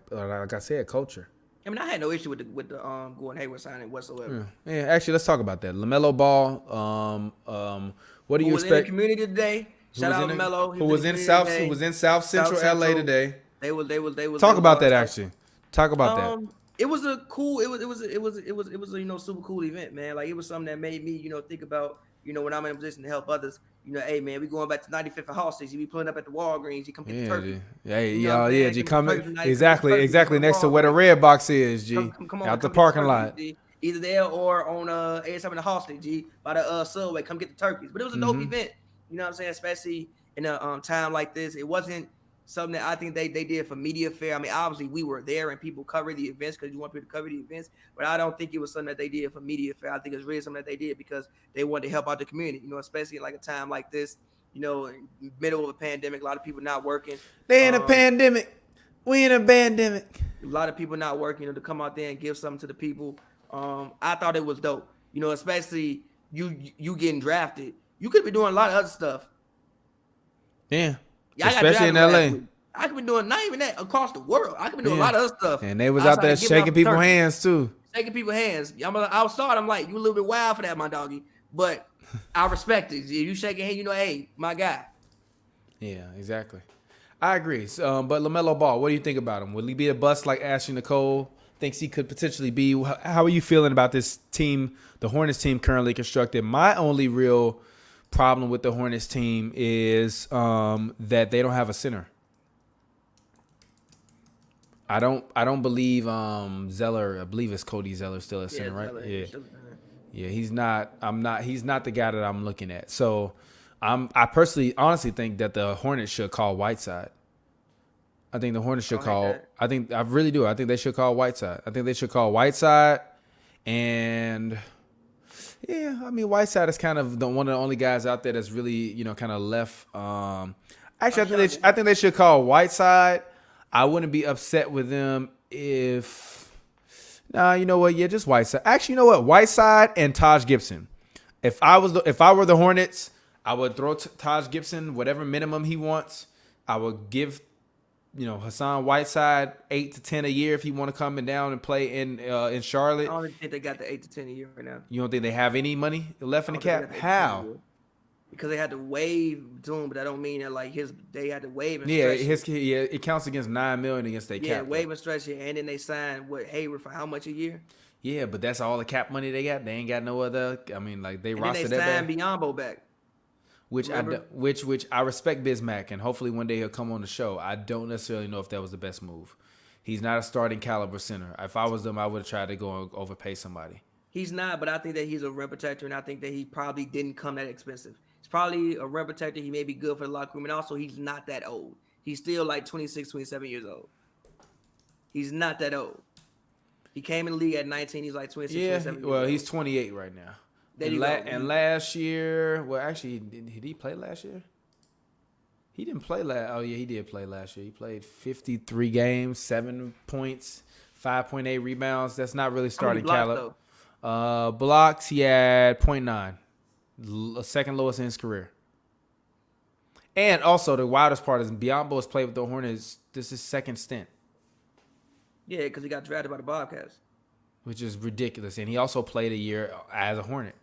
I said, culture. I mean, I had no issue with the Gordon Hayward signing whatsoever. Yeah, actually, let's talk about that. LaMelo Ball. What do you expect? In the community today. Shout out LaMelo. Who was in South Central LA today. They was talk about that actually. Talk about that. It was a cool. It was a super cool event, man. Like, it was something that made me think about when I'm in a position to help others. Hey man, we going back to 95th and Halsey's. You be pulling up at the Walgreens. You come get the turkey. G coming exactly next to where the red box is. G come on, out the parking lot. G. Either there or on 87 and Halsey. G by the subway. Come get the turkeys. But it was a dope event. You know what I'm saying? Especially in a time like this. It wasn't something that I think they did for media fair. I mean, obviously we were there and people cover the events because you want people to cover the events. But I don't think it was something that they did for media fair. I think it's really something that they did because they wanted to help out the community. Especially in like a time like this. In the middle of a pandemic, a lot of people not working. They in a pandemic. We in a pandemic. A lot of people not working. To come out there and give something to the people. I thought it was dope. Especially you getting drafted. You could be doing a lot of other stuff. Yeah. Especially in LA. I could be doing not even that across the world. I could be doing a lot of other stuff. And they was out there shaking people's hands too. Shaking people's hands. I'm like, you a little bit wild for that, my doggy. But I respect it. You shaking hand, hey, my guy. Yeah, exactly. I agree. But LaMelo Ball, what do you think about him? Will he be a bust like Ashley Nicole thinks he could potentially be? How are you feeling about this team, the Hornets team currently constructed? My only real problem with the Hornets team is that they don't have a center. I don't believe Zeller. I believe it's Cody Zeller still at center, right? Zeller. Yeah. He's not the guy that I'm looking at. So I personally honestly think that the Hornets should call Whiteside. I think the Hornets should call. I really do. I think they should call Whiteside. I think they should call Whiteside, and yeah, I mean Whiteside is kind of one of the only guys out there that's really kind of left. Actually, I think they should call Whiteside. I wouldn't be upset with them if. Nah, you know what? Yeah, just Whiteside. Actually, you know what? Whiteside and Taj Gibson. If I were the Hornets, I would throw Taj Gibson whatever minimum he wants. I would give Hassan Whiteside 8 to 10 a year if he want to come down and play in Charlotte. I don't think they got the 8 to 10 a year right now. You don't think they have any money left in the cap? How? Because they had to waive to him, but that don't mean that they had to waive and stretch it counts against $9 million against their cap. Yeah, waive and stretch it, and then they signed Hayward for how much a year? Yeah, but that's all the cap money they got. They ain't got no other. I mean, like they rostered that. And then they signed Biyombo back. Which I respect Bismack, and hopefully one day he'll come on the show. I don't necessarily know if that was the best move. He's not a starting caliber center. If I was them, I would have tried to go and overpay somebody. He's not, but I think that he's a rim protector, and I think that he probably didn't come that expensive. He's probably a rim protector. He may be good for the locker room, and also he's not that old. He's still like 26, 27 years old. He's not that old. He came in the league at 19. He's like 26, 27 years old. He's 28 right now. There you go. And last year, well, actually, did he play last year? He didn't play last. Oh yeah, he did play last year. He played 53 games, 7 points, 5.8 rebounds. That's not really starting caliber. Blocks, he had 0.9, second lowest in his career. And also, the wildest part is Biyombo has played with the Hornets. This is his second stint. Yeah, because he got drafted by the Bobcats. Which is ridiculous. And he also played a year as a Hornet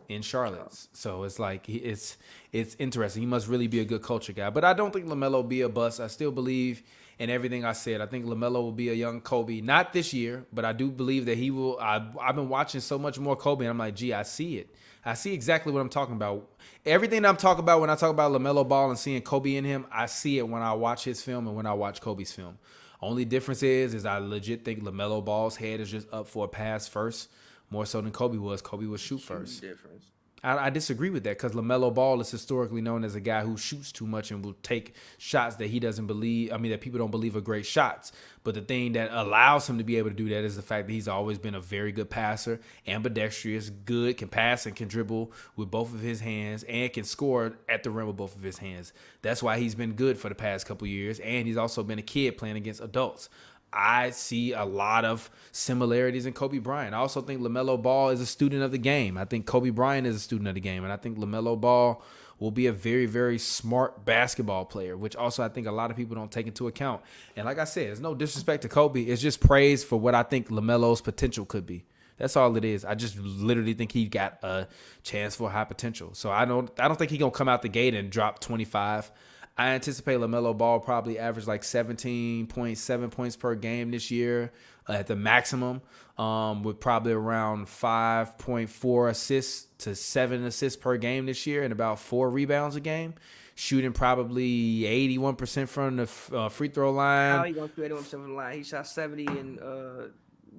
in Charlotte. So it's like, it's interesting. He must really be a good culture guy. But I don't think LaMelo will be a bust. I still believe in everything I said. I think LaMelo will be a young Kobe. Not this year, but I do believe that he will. I've been watching so much more Kobe, and I'm like, gee, I see it. I see exactly what I'm talking about. Everything I'm talking about when I talk about LaMelo Ball and seeing Kobe in him, I see it when I watch his film and when I watch Kobe's film. Only difference is I legit think LaMelo Ball's head is just up for a pass first, more so than Kobe was. Kobe would shoot first. Difference. I disagree with that because LaMelo Ball is historically known as a guy who shoots too much and will take shots that he doesn't believe. I mean, that people don't believe are great shots. But the thing that allows him to be able to do that is the fact that he's always been a very good passer, ambidextrous, good, can pass and can dribble with both of his hands, and can score at the rim with both of his hands. That's why he's been good for the past couple years, and he's also been a kid playing against adults. I see a lot of similarities in Kobe Bryant. I also think LaMelo Ball is a student of the game. I think Kobe Bryant is a student of the game. And I think LaMelo Ball will be a very, very smart basketball player, which also I think a lot of people don't take into account. And like I said, it's no disrespect to Kobe. It's just praise for what I think LaMelo's potential could be. That's all it is. I just literally think he got a chance for high potential. So I don't think he's going to come out the gate and drop 25. I anticipate LaMelo Ball probably average like 17.7 points per game this year at the maximum, with probably around 5.4 assists to 7 assists per game this year and about 4 rebounds a game. Shooting probably 81% from the free throw line. How he going to shoot 81% from the line? He shot 70 in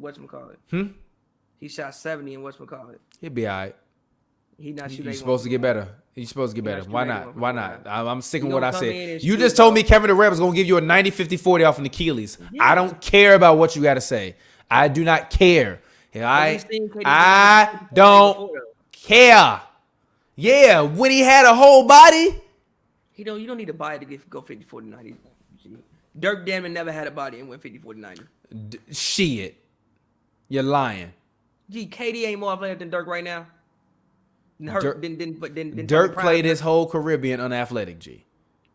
whatchamacallit. He shot 70 in whatchamacallit. He'll be all right. He not shooting. You're supposed to get better. You're supposed to get better. Why not? Why not? I'm sticking with what I said. You shoot, just told me Kevin Durant was going to give you a 90-50-40 off an Achilles. Yeah. I don't care about what you got to say. I do not care. I don't care. Yeah, when he had a whole body. You don't need a body to go 50-40-90. Dirk Damon never had a body and went 50-40-90. Shit. You're lying. Gee, KD ain't more athletic than Dirk right now. Dirk played his whole career being unathletic, G.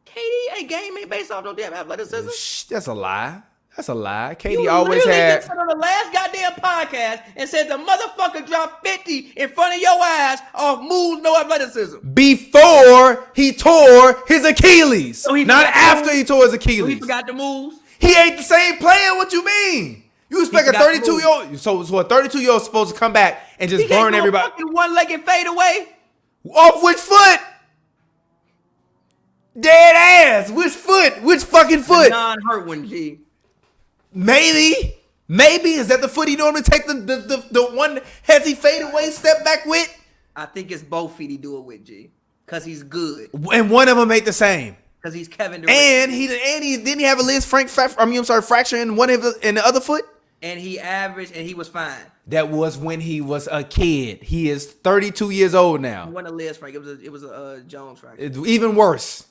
KD game ain't based off no damn athleticism. That's a lie. That's a lie. KD always had. Just on the last goddamn podcast and said the motherfucker dropped 50 in front of your eyes off moves, no athleticism. Before he tore his Achilles, so not after he tore his Achilles. So he forgot the moves. He ain't the same player. What you mean? You expect a 32-year-old? So a 32-year-old is supposed to come back and just burn everybody? Fucking one-legged fade away. Off which foot? Dead ass. Which foot? Which fucking foot? The non-hurt one, G. Maybe. Is that the foot he normally take the one has he fade away step back with? I think it's both feet he do it with, G. Because he's good. And one of them ain't the same. Because he's Kevin Durant. And he didn't he have a Liz Frank fracture in one of in the other foot? And he averaged, and he was fine. That was when he was a kid. He is 32 years old now. It wasn't a Liz Frank. It was a Jones fracture. It's even worse.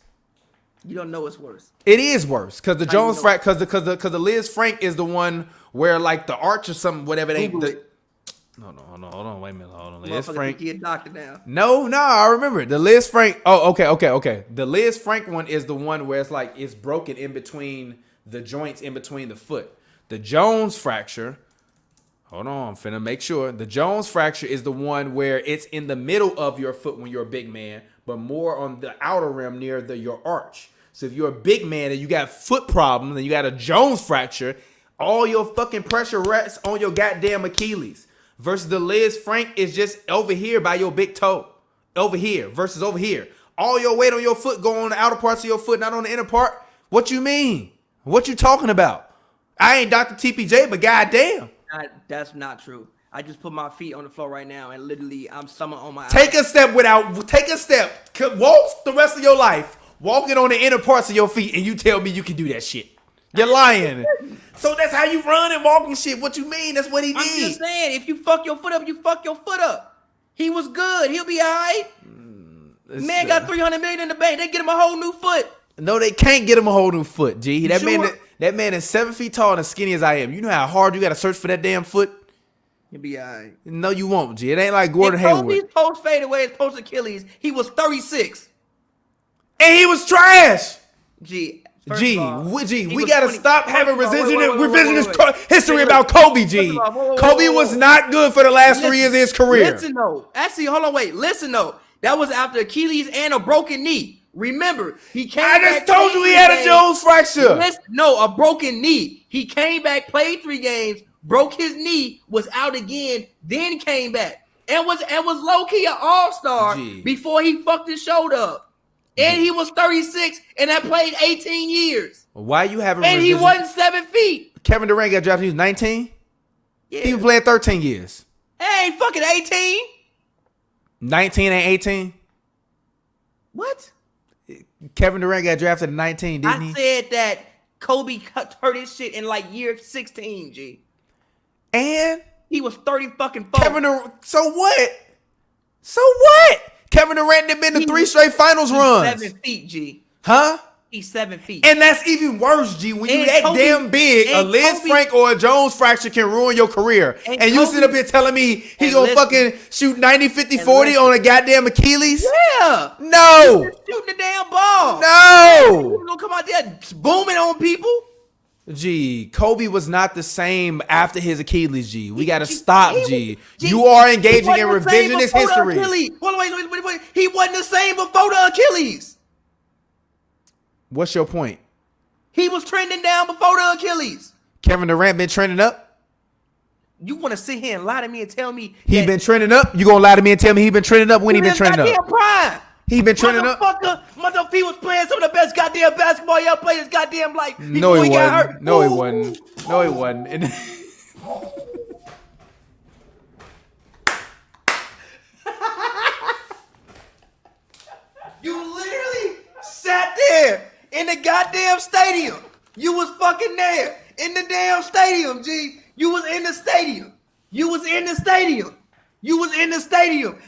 You don't know it's worse. It is worse because the Jones fracture, because the Liz Frank is the one where like the arch or something, whatever they. No, hold on, wait a minute, hold on. Liz Frank. He a doctor now. No, I remember the Liz Frank. Oh, okay. The Liz Frank one is the one where it's like it's broken in between the joints in between the foot. The Jones fracture, hold on, I'm finna make sure. The Jones fracture is the one where it's in the middle of your foot when you're a big man, but more on the outer rim near your arch. So if you're a big man and you got foot problems and you got a Jones fracture, all your fucking pressure rests on your goddamn Achilles. Versus the Liz Frank is just over here by your big toe. Over here versus over here. All your weight on your foot go on the outer parts of your foot, not on the inner part. What you mean? What you talking about? I ain't Dr. TPJ, but goddamn. That's not true. I just put my feet on the floor right now, and literally, I'm summer on my. Take a step. Walk the rest of your life, walking on the inner parts of your feet, and you tell me you can do that shit. You're lying. So that's how you run and walk and shit. What you mean? That's what he did. I'm just saying, if you fuck your foot up, you fuck your foot up. He was good. He'll be all right. Man got $300 million in the bank. They get him a whole new foot. No, they can't get him a whole new foot, G. That sure? man is 7 feet tall and as skinny as I am. You know how hard you got to search for that damn foot? He'll be all right. No, you won't, G. It ain't like Gordon Hayward. Kobe's post fade away, his post Achilles, he was 36. And he was trash. G. We gotta 20. stop having revisionist history Wait. about Kobe, G. Kobe was not good for the last 3 years of his career. Listen though. Actually, hold on, wait. Listen though. That was after Achilles and a broken knee. Remember, he came back. I just told you he had a Jones fracture. No, a broken knee. He came back, played 3 games, broke his knee, was out again, then came back. And was low-key an all-star before he fucked his shoulder up. And he was 36 and I played 18 years. Why you having And he wasn't 7 feet. Kevin Durant got drafted, he was 19? Yeah. He was playing 13 years. Hey, fucking 18. 19 and 18? What? Kevin Durant got drafted at 19, didn't he? I said that Kobe hurt his shit in like year 16, G. And he was 30 fucking 4. Kevin Durant, so what? Kevin Durant had been to 3 straight finals runs. 7 feet, G. Huh? He's 7 feet. And that's even worse, G. When you that damn big, a Liz Frank or a Jones fracture can ruin your career. And you sit up here telling me he gonna fucking shoot 90, 50, 40 on a goddamn Achilles? Yeah. No. He's shooting the damn ball. No. He's gonna come out there booming on people. G, Kobe was not the same after his Achilles, G. We gotta stop, G. You are engaging in revisionist history. Wait. He wasn't the same before the Achilles. What's your point? He was trending down before the Achilles. Kevin Durant been trending up? You want to sit here and lie to me and tell me he been trending up? You gonna lie to me and tell me he been trending up when he been trending up? Prime. He been trending up? Motherfucker, he was playing some of the best goddamn basketball y'all played his goddamn life. No, he got hurt. wasn't. No, he wasn't. No, he wasn't. You literally sat there in the goddamn stadium. You was fucking there in the damn stadium, G. You was in the stadium.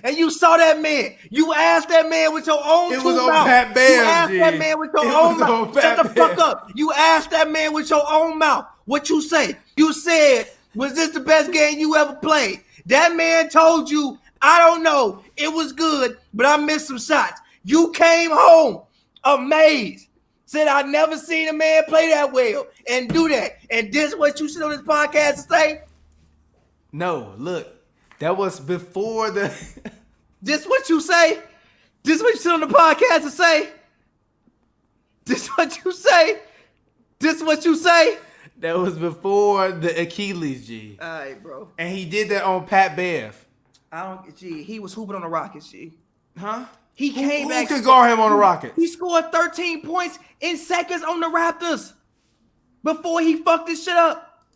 And you saw that man. You asked that man with your own It two was on mouth. Pat Bev, You asked G. that man with your It own was on mouth. Pat Shut the fuck Bev. up. You asked that man with your own mouth. What you say? You said, was this the best game you ever played? That man told you, I don't know. It was good, but I missed some shots. You came home amazed. Said, I never seen a man play that well and do that. And this what you sit on this podcast to say? No, look. That was before the... This what you say? This what you sit on the podcast to say? This what you say? This what you say? That was before the Achilles, G. All right, bro. And he did that on Pat Bev. He was hooping on the Rockets, G. Huh? He came back. Who could guard him on the Rockets? He scored 13 points in seconds on the Raptors before he fucked this shit up.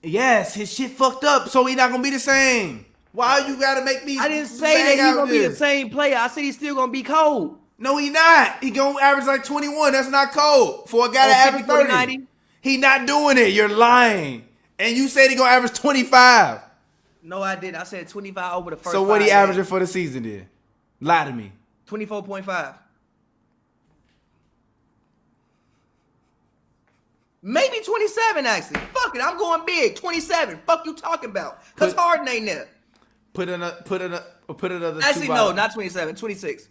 Yes, his shit fucked up, so he not gonna be the same. Why you gotta make me? I didn't say that he's gonna be the same player. I said he's still gonna be cold. No, he not. He gonna average like 21. That's not cold for a guy to average 30. 90. He not doing it. You're lying. And you said he gonna average 25. No, I didn't. I said 25 over the first. So what he averaging for the season then? Lie to me. 24.5. Maybe 27 actually. Fuck it, I'm going big. 27. Fuck you talking about? Cause Harden ain't there. Put another. Actually, no, not 27. 26.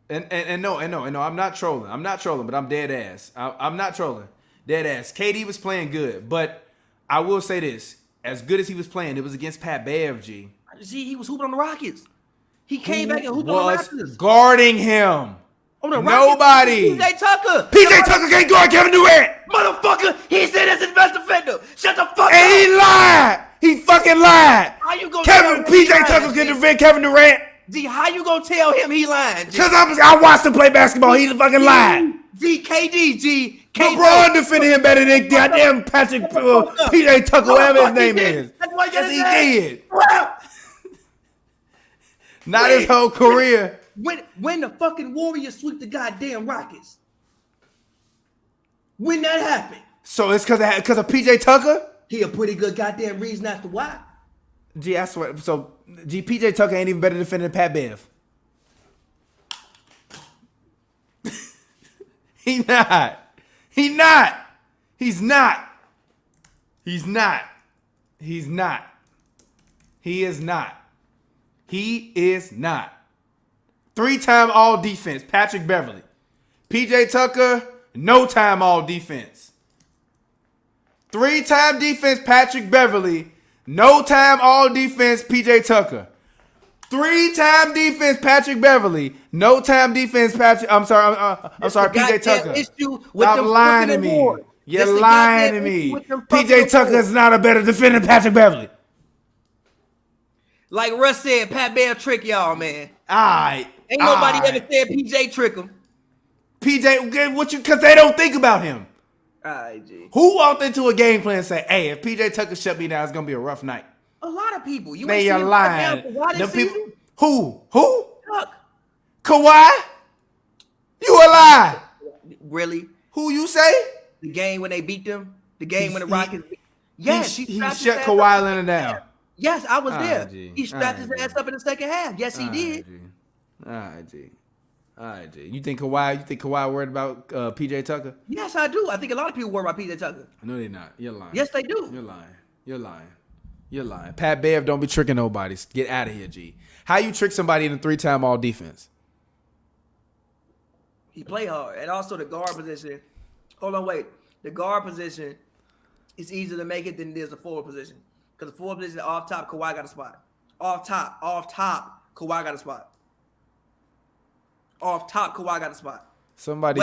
And no. I'm not trolling, but I'm dead ass. I'm not trolling. Dead ass. KD was playing good, but I will say this: as good as he was playing, it was against Pat Bev, G. See, he was hooping on the Rockets. He came back and hooped on the Raptors. Guarding him. On the Nobody. PJ Tucker. PJ Tucker can't guard Kevin Durant. Motherfucker, he said that's his best defender. Shut the fuck up. And he lied. He fucking lied. How you gonna PJ Tucker can defend Kevin Durant. D, how you gonna tell him he lying? Because I watched him play basketball. He fucking lied. KD LeBron defended him better than goddamn Patrick PJ Tucker, whatever his name is. Yes, he did. Not his whole career. When the fucking Warriors sweep the goddamn Rockets? When that happened? So it's because of PJ Tucker? He a pretty good goddamn reason as to why. Gee, I swear. So, PJ Tucker ain't even better defender than Pat Bev. He's not. He's not. He's not. He's not. He's not. He is not. He is not. 3-time all defense, Patrick Beverly. PJ Tucker, no time all defense. 3-time defense, Patrick Beverly. No time all defense, PJ Tucker. 3-time defense, Patrick Beverly. No time defense, Patrick. I'm sorry, PJ Tucker. Stop lying to me. You're lying to me. PJ Tucker is not a better defender than Patrick Beverly. Like Russ said, Pat Bear trick y'all, man. Alright. Ain't nobody ever said PJ trick him. PJ, because they don't think about him. Alright, G. Who walked into a game plan and say, hey, if PJ Tucker shut me down, it's going to be a rough night? A lot of people. You they ain't are lying. People, who? Tuck. Kawhi? You a lie. Really? Who you say? The game when they beat them? The game when the Rockets beat them? Yes. He shut Kawhi Leonard down. Yes, I was there. G. He strapped his ass up in the second half. Yes, he did. All right, G. You think Kawhi worried about PJ Tucker? Yes, I do. I think a lot of people worry about PJ Tucker. No, they're not. You're lying. Yes, they do. You're lying. Pat Bev don't be tricking nobody. Get out of here, G. How you trick somebody in a 3-time all defense? He play hard. And also the guard position. Hold on, wait. The guard position is easier to make it than it is the forward position. Because the forward position, off top, Kawhi got a spot. Off top, Kawhi got a spot. Off top, Kawhi got a spot. Somebody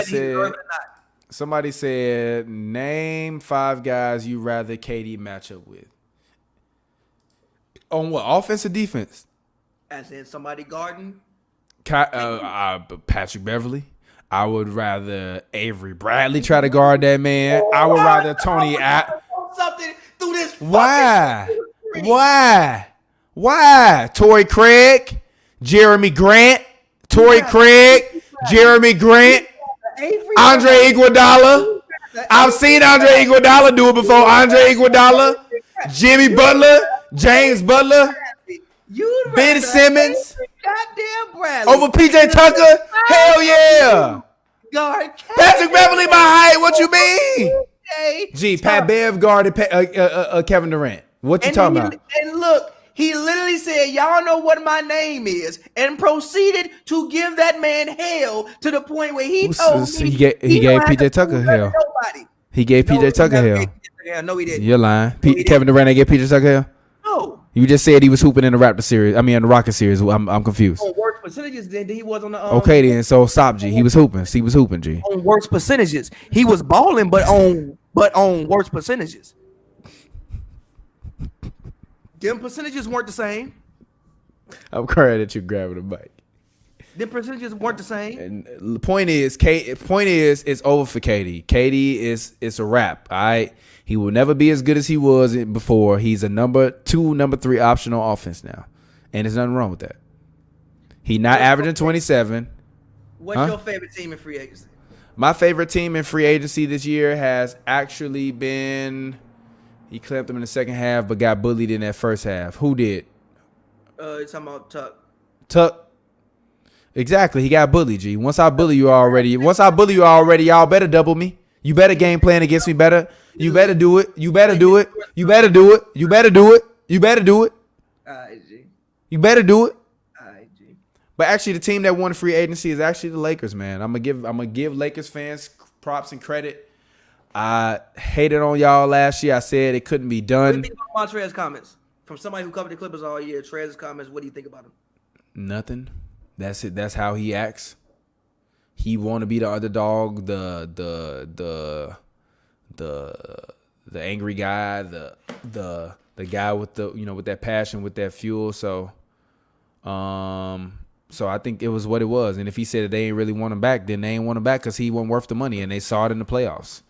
said, name 5 guys you rather KD match up with. On what? Offense or defense? As in somebody guarding? Patrick Beverly. I would rather Avery Bradley try to guard that man. I would rather Tony something through this. Why? Torrey Craig, Jeremy Grant, Jeremy Grant, Andre Iguodala. I've seen Andre Iguodala do it before. Andre Iguodala, Jimmy Butler, James Butler, Ben Simmons, goddamn Bradley over PJ Tucker. Hell yeah. Guard Patrick Beverly my height. What you mean? Gee, Pat Bev guarded Kevin Durant. What you talking about? And look, he literally said, y'all know what my name is, and proceeded to give that man hell to the point where he told me he gave PJ Tucker hell. He gave PJ Tucker hell. No, he didn't. You're lying. Kevin Durant ain't gave PJ Tucker hell? No. You just said he was hooping in the Raptor series. I mean, in the Rocket series. I'm confused. On worse percentages than he was on the. Okay, then. So stop, G. He was hooping. He was hooping, G. On worse percentages, he was balling, but on worse percentages. Them percentages weren't the same. I'm crying that you grabbing the mic. Them percentages weren't the same. And the point is, it's over for KD. KD is a wrap. All right. He will never be as good as he was before. He's a number 2, number 3 option on offense now. And there's nothing wrong with that. He not averaging 27. What's your favorite team in free agency? My favorite team in free agency this year has actually been, he clamped them in the second half, but got bullied in that first half. Who did? You're talking about Tuck. Tuck. Exactly. He got bullied, G. Once I bully you already, y'all better double me. You better game plan against me better. You better do it. You better do it. You better do it. You better do it. You better do it. You better do it. But actually, the team that won free agency is actually the Lakers, man. I'm gonna give Lakers fans props and credit. I hated on y'all last year. I said it couldn't be done. What do you think about Montrez's comments? From somebody who covered the Clippers all year, Trez's comments, what do you think about him? Nothing. That's it. That's how he acts. He want to be the underdog, the angry guy, the guy with the with that passion, with that fuel. So I think it was what it was. And if he said that they ain't really want him back, then they ain't want him back because he wasn't worth the money, and they saw it in the playoffs.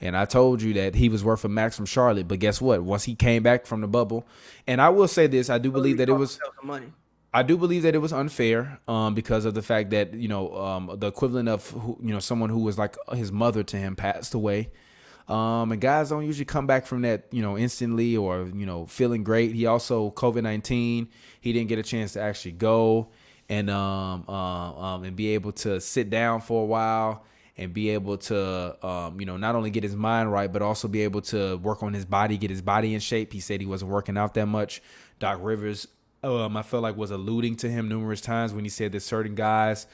And I told you that he was worth a max from Charlotte. But guess what? Once he came back from the bubble, and I will say this, I do believe that it was. Money. I do believe that it was unfair because of the fact that, the equivalent of, someone who was like his mother to him passed away. And guys don't usually come back from that, instantly or, feeling great. He also COVID-19. He didn't get a chance to actually go and be able to sit down for a while and be able to, not only get his mind right, but also be able to work on his body, get his body in shape. He said he wasn't working out that much. Doc Rivers, I felt like was alluding to him numerous times when he said that certain guys'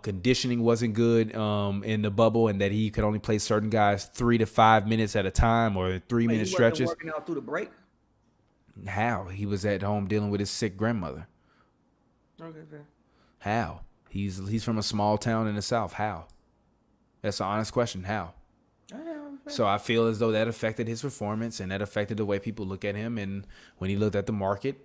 conditioning wasn't good in the bubble, and that he could only play certain guys 3 to 5 minutes at a time or 3-minute stretches. He wasn't working out through the break? How? He was at home dealing with his sick grandmother. Okay, fair. How? He's from a small town in the South. How? That's an honest question. How? So I feel as though that affected his performance, and that affected the way people look at him. And when he looked at the market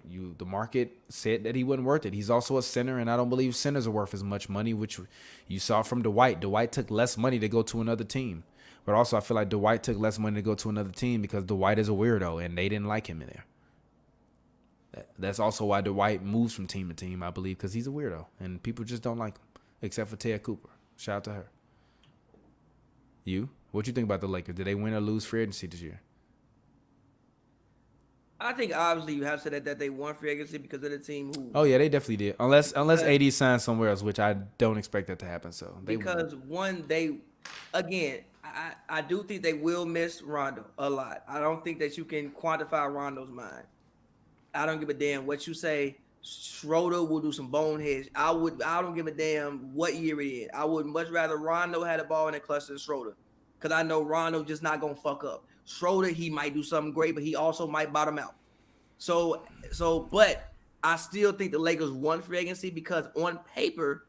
said that he wasn't worth it. He's also a center, and I don't believe centers are worth as much money, which you saw from Dwight. Dwight took less money to go to another team. But also I feel like Dwight took less money to go to another team because Dwight is a weirdo, and they didn't like him in there. That's also why Dwight moves from team to team, I believe, because he's a weirdo, and people just don't like him, except for Tia Cooper. Shout out to her. You? What you think about the Lakers? Did they win or lose free agency this year? I think obviously you have said that they won free agency because of the team who. Oh yeah, they definitely did. Unless AD signs somewhere else, which I don't expect that to happen. So because I do think they will miss Rondo a lot. I don't think that you can quantify Rondo's mind. I don't give a damn what you say. Schroeder will do some boneheads. I don't give a damn what year it is. I would much rather Rondo had a ball in the clutch than Schroeder. Because I know Rondo just not going to fuck up. Schroeder, he might do something great, but he also might bottom out. But I still think the Lakers won free agency because on paper,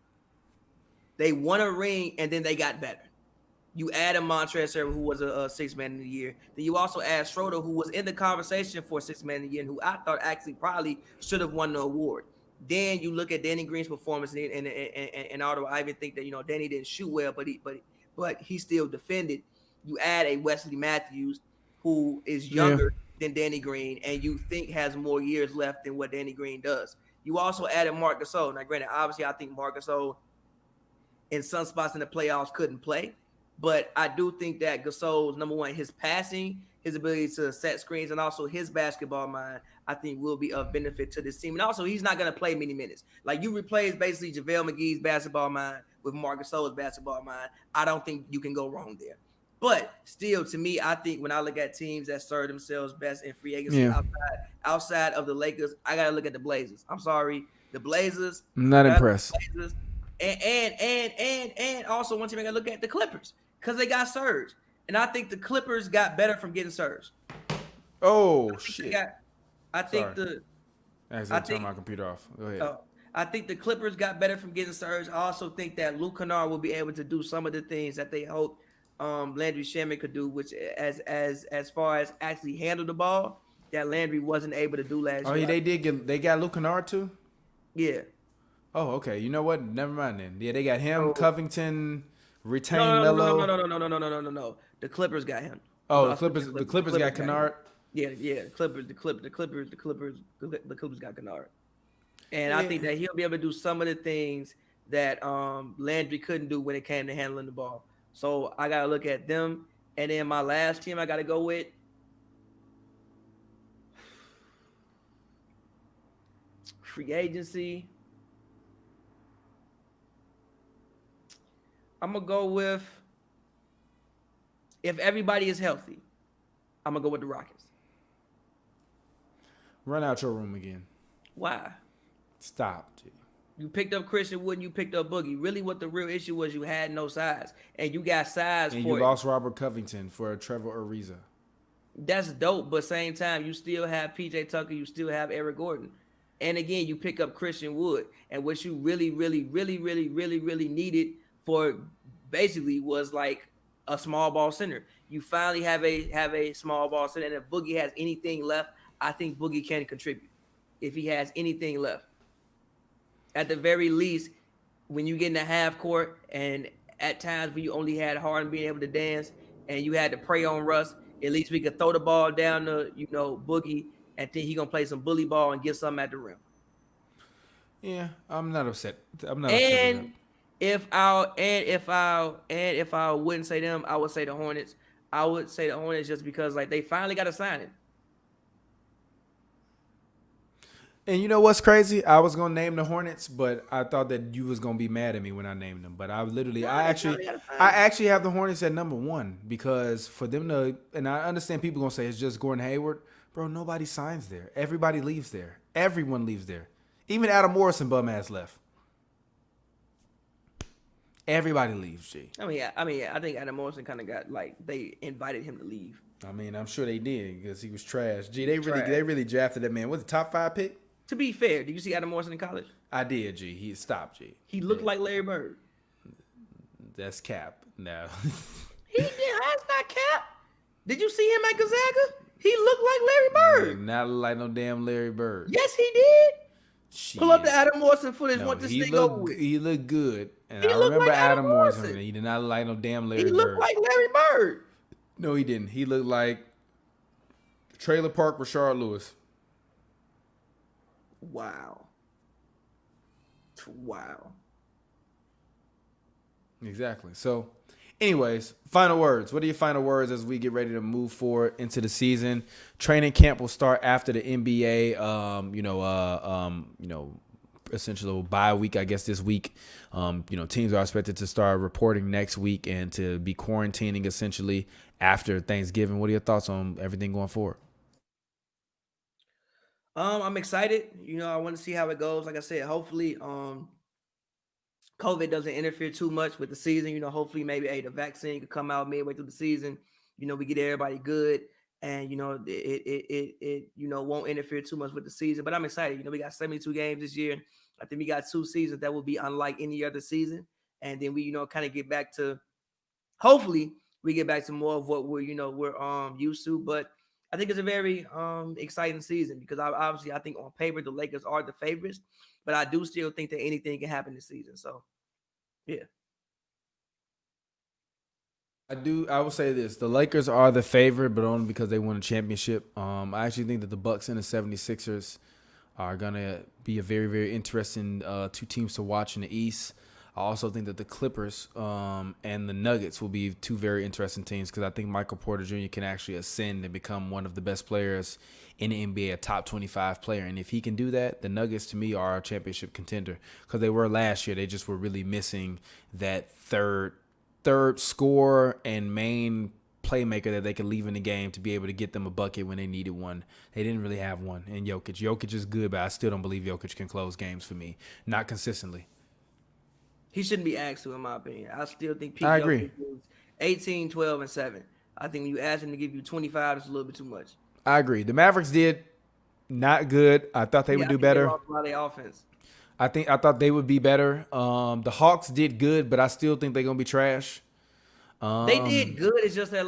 they won a ring and then they got better. You add a Montrezl Harrell, who was a sixth man of the year. Then you also add Schroeder, who was in the conversation for sixth man of the year, and who I thought actually probably should have won the award. Then you look at Danny Green's performance, and although I even think that Danny didn't shoot well, but he still defended. You add a Wesley Matthews, who is younger than Danny Green, and you think has more years left than what Danny Green does. You also added Marc Gasol. Now, granted, obviously, I think Marc Gasol in some spots in the playoffs couldn't play, but I do think that Gasol's, number one, his passing, his ability to set screens, and also his basketball mind, I think will be of benefit to this team. And also, he's not going to play many minutes. Like, you replace basically JaVale McGee's basketball mind with Marc Gasol's basketball mind. I don't think you can go wrong there. But still, to me, I think when I look at teams that serve themselves best in free agency outside of the Lakers, I got to look at the Blazers. I'm sorry. The Blazers. I'm not impressed. Blazers, and also one team I got to look at the Clippers because they got Serge. And I think the Clippers got better from getting Serge. Oh, shit. I think turn my computer off. Go ahead. I think the Clippers got better from getting Serge. I also think that Luke Kennard will be able to do some of the things that they hope Landry Shamet could do, which as far as actually handle the ball, that Landry wasn't able to do last year. Oh, yeah, they got Luke Kennard too? Yeah. Oh, okay. You know what? Never mind then. Yeah, they got him, Covington, retained Melo. No. The Clippers got him. Oh, the Clippers got Kennard. Yeah. The Clippers got Kennard. And I think that he'll be able to do some of the things that Landry couldn't do when it came to handling the ball. So I got to look at them. And then my last team I got to go with free agency. I'm going to go with, if everybody is healthy, I'm going to go with the Rockets. Run out your room again. Why? Stop, G. You picked up Christian Wood and you picked up Boogie. Really what the real issue was, you had no size. And you got size and for you lost Robert Covington for Trevor Ariza. That's dope, but same time, you still have PJ Tucker, you still have Eric Gordon. And again, you pick up Christian Wood. And what you really needed for basically was like a small ball center. You finally have a small ball center. And if Boogie has anything left, I think Boogie can contribute if he has anything left. At the very least, when you get in the half court and at times when you only had Harden being able to dance, and you had to prey on Russ, at least we could throw the ball down to, Boogie, and think he gonna play some bully ball and get something at the rim. Yeah, I'm not upset. I'm not upset with that. And if I wouldn't say them, I would say the Hornets. I would say the Hornets just because like they finally got a signing. And you know what's crazy? I was gonna name the Hornets, but I thought that you was gonna be mad at me when I named them. But I actually have the Hornets at number 1 because for them to, and I understand people gonna say it's just Gordon Hayward, bro. Nobody signs there. Everybody leaves there. Everyone leaves there. Even Adam Morrison bum ass left. Everybody leaves, G. I think Adam Morrison kind of got like they invited him to leave. I mean, I'm sure they did because he was trash. G, they really drafted that man. Was it top 5 pick? To be fair, did you see Adam Morrison in college? I did, G. He stopped, G. He looked like Larry Bird. That's cap. No. He did. That's not cap. Did you see him at Gonzaga? He looked like Larry Bird. Not like no damn Larry Bird. Yes, he did. Shit. Pull up the Adam Morrison footage. No, Want this thing over with. He looked good. And He I looked remember like Adam Morrison. He did not look like no damn Larry Bird. He looked like Larry Bird. No, he didn't. He looked like Trailer Park Rashard Lewis. Wow. Exactly. So, anyways, final words. What are your final words as we get ready to move forward into the season? Training camp will start after the NBA. Essentially a bye week, I guess, this week. Teams are expected to start reporting next week and to be quarantining essentially after Thanksgiving. What are your thoughts on everything going forward? I'm excited. I want to see how it goes. Like I said, hopefully, COVID doesn't interfere too much with the season. Hopefully maybe the vaccine could come out midway through the season. We get everybody good, and it won't interfere too much with the season. But I'm excited. We got 72 games this year. I think we got 2 seasons that will be unlike any other season, and then we kind of get back to. Hopefully, we get back to more of what we're used to, but. I think it's a very exciting season because I think on paper the Lakers are the favorites, but I do still think that anything can happen this season. So, yeah. I will say this. The Lakers are the favorite, but only because they won a championship. I actually think that the Bucks and the 76ers are going to be a very, very interesting 2 teams to watch in the East. I also think that the Clippers and the Nuggets will be 2 very interesting teams because I think Michael Porter Jr. can actually ascend and become one of the best players in the NBA, a top 25 player. And if he can do that, the Nuggets to me are a championship contender because they were last year. They just were really missing that third scorer and main playmaker that they could leave in the game to be able to get them a bucket when they needed one. They didn't really have one. And Jokic is good, but I still don't believe Jokic can close games for me, not consistently. He shouldn't be asked to, in my opinion. I still think I agree. 18, 12, and 7. I think when you ask him to give you 25, it's a little bit too much. I agree. The Mavericks did not good. I thought they would do better. They lost a lot of their offense. I thought they would be better. The Hawks did good, but I still think they're gonna be trash. They did good. It's just that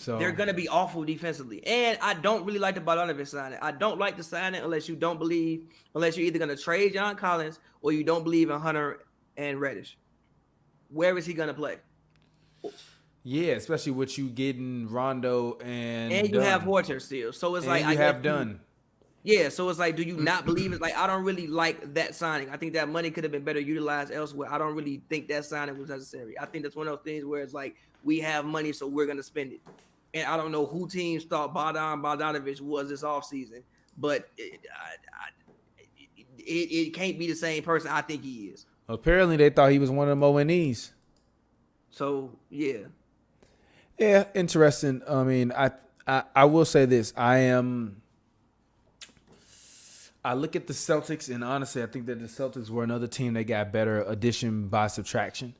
they're gonna be awful defensively, and I don't really like the Bogdanovic signing. I don't like the signing unless you're either gonna trade John Collins or you don't believe in Hunter and Reddish. Where is he gonna play? Yeah, especially with you getting Rondo and you Dunn. have Horter still, so it's and you have Dunn. Yeah, so it's do you not believe it? I don't really like that signing. I think that money could have been better utilized elsewhere. I don't really think that signing was necessary. I think that's one of those things where it's we have money, so we're gonna spend it. And I don't know who teams thought Bogdanovic was this offseason, but it can't be the same person I think he is. Apparently, they thought he was one of them ONEs. So, yeah. Yeah, interesting. I mean, I will say this. I look at the Celtics, and honestly, I think that the Celtics were another team that got better addition by subtraction.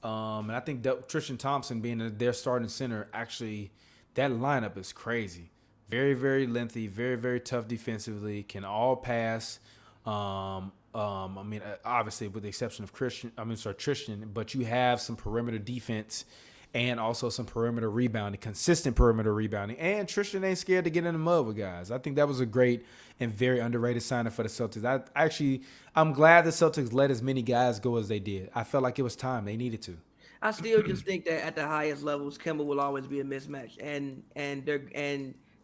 And I think Tristan Thompson being their starting center, actually, that lineup is crazy. Very, very lengthy, very, very tough defensively, can all pass. Obviously, with the exception of Tristan, but you have some perimeter defense and also some perimeter rebounding, consistent perimeter rebounding. And Tristan ain't scared to get in the mud with guys. I think that was a great and very underrated signing for the Celtics. I'm glad the Celtics let as many guys go as they did. I felt like it was time. They needed to. I still just think that at the highest levels, Kimba will always be a mismatch, and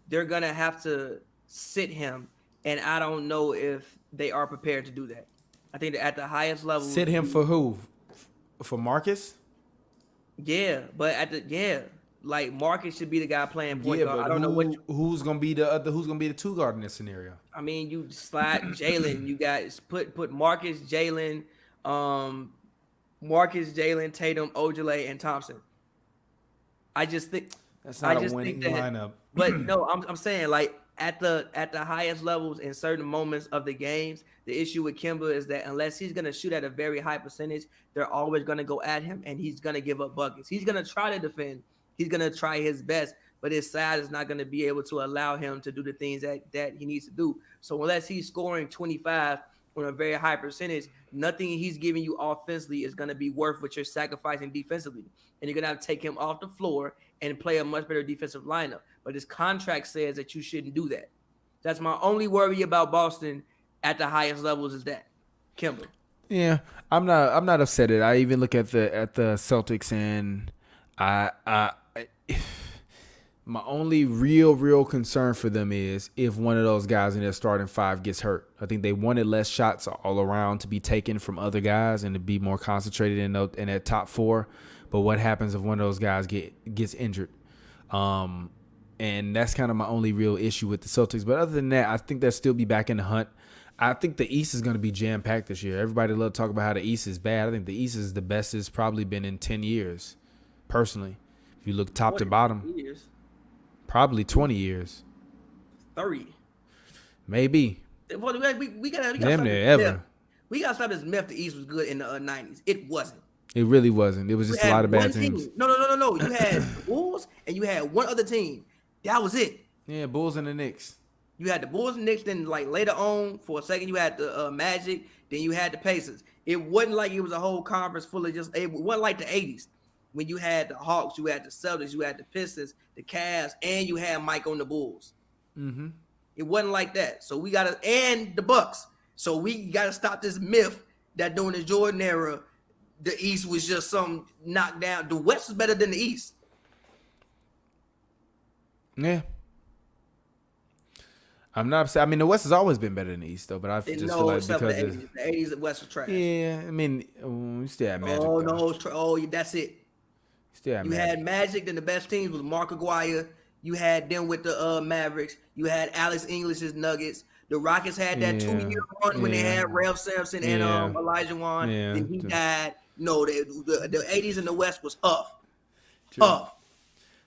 they're gonna have to sit him, and I don't know if they are prepared to do that. I think that at the highest levels, Sit him for who? For Marcus? yeah, but like Marcus should be the guy playing point Yeah, guard. but I don't know what. who's gonna be the two guard in this scenario? I mean, you slide Jalen. You guys put Marcus, Jalen, Tatum, Ojale, and Thompson. I just think That's I not a just winning think that, lineup. But no, I'm saying like at the highest levels in certain moments of the games, the issue with Kimba is that unless he's gonna shoot at a very high percentage, they're always gonna go at him and he's gonna give up buckets. He's gonna try to defend. He's gonna try his best, but his size is not gonna be able to allow him to do the things that he needs to do. So unless he's scoring 25 on a very high percentage, nothing he's giving you offensively is going to be worth what you're sacrificing defensively. And you're going to have to take him off the floor and play a much better defensive lineup. But his contract says that you shouldn't do that. That's my only worry about Boston at the highest levels is that. Kimba. Yeah, I'm not upset at it. I even look at the Celtics and my only real concern for them is if one of those guys in their starting five gets hurt. I think they wanted less shots all around to be taken from other guys and to be more concentrated in that top four. But what happens if one of those guys gets injured? And that's kind of my only real issue with the Celtics. But other than that, I think they'll still be back in the hunt. I think the East is going to be jam-packed this year. Everybody love to talk about how the East is bad. I think the East is the best it's probably been in 10 years, personally. If you look top to bottom. Years. Probably 20 years. 30. Maybe. We gotta Damn near ever. We got to stop this myth the East was good in the 90s. It wasn't. It really wasn't. It was just a lot of bad teams. No. You had the Bulls and you had one other team. That was it. Yeah, Bulls and the Knicks. You had the Bulls and Knicks. Then, like later on, for a second, you had the Magic. Then you had the Pacers. It wasn't like it was a whole conference full of just. It wasn't like the 80s when you had the Hawks, you had the Celtics, you had the Pistons, the Cavs, and you had Mike on the Bulls. Mm-hmm. It wasn't like that. So we gotta and the Bucks. So we gotta stop this myth that during the Jordan era, the East was just some knockdown. The West is better than the East. Yeah. I'm not upset. I mean, the West has always been better than the East, though. But I just feel like because the 80s, the West was trash. Yeah, I mean, we still had Magic. Oh though. no, that's it. Still had You Magic. had Magic. Then the best teams was Mark Aguirre. You had them with the Mavericks. You had Alex English's Nuggets. The Rockets had that 2-year run when they had Ralph Sampson and Elijah Wan. Yeah. Then he died. No, the 80s in the West was up. True. Up.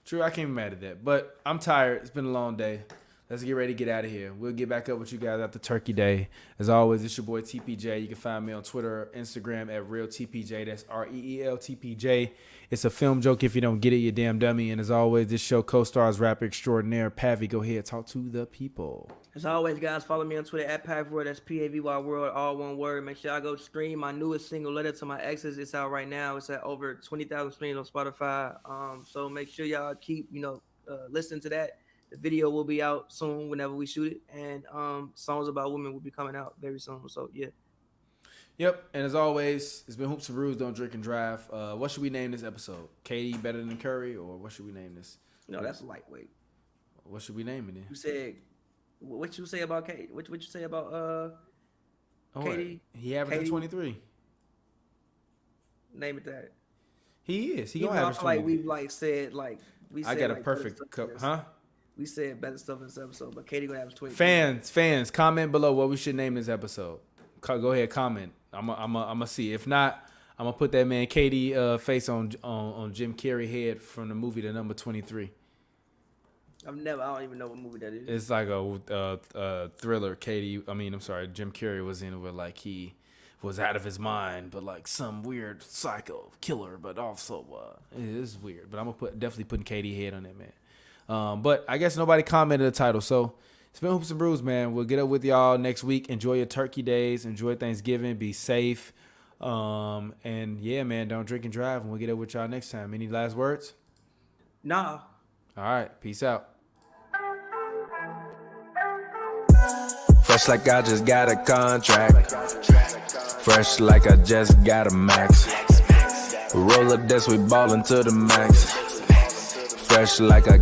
True, I can't be mad at that. But I'm tired. It's been a long day. Let's get ready to get out of here. We'll get back up with you guys after Turkey Day. As always, it's your boy TPJ. You can find me on Twitter, Instagram at RealTPJ. That's ReelTPJ. It's a film joke. If you don't get it, you damn dummy. And as always, this show co-stars rapper extraordinaire Pavi. Go ahead, talk to the people. As always, guys, follow me on Twitter at Pavy. That's Pavy World, all one word. Make sure I go stream my newest single, Letter to My Exes. It's out right now. It's at over 20,000 streams on Spotify. So make sure y'all keep, listening to that. The video will be out soon whenever we shoot it. And songs about women will be coming out very soon. So, yeah. Yep. And as always, it's been Hoops and Brews, Don't Drink and Drive. What should we name this episode? KD better than Curry? Or what should we name this? No, that's lightweight. What should we name it then? You said, what you say about KD? What you say about KD? He averaged 23. Name it that. He is. He Even gonna average though I feel 20. we I said got a perfect cup, huh? We said better stuff in this episode, but KD gonna average 20. Fans, comment below what we should name this episode. Go ahead, comment. I'm gonna see. If not, I'm gonna put that man KD face on Jim Carrey head from the movie The Number 23. I don't even know what movie that is. It's like a thriller. Jim Carrey was in where like he was out of his mind, but like some weird psycho killer, but also it is weird. But I'm gonna definitely putting KD head on that man. But I guess nobody commented the title, so it's been Hoops and Brews, man. We'll get up with y'all next week. Enjoy your turkey days. Enjoy Thanksgiving. Be safe. And yeah, man, don't drink and drive. And we'll get up with y'all next time. Any last words? Nah. All right. Peace out. Fresh like I just got a contract. Fresh like I just got a max. Roll up, that's we ballin' to the max. Fresh like I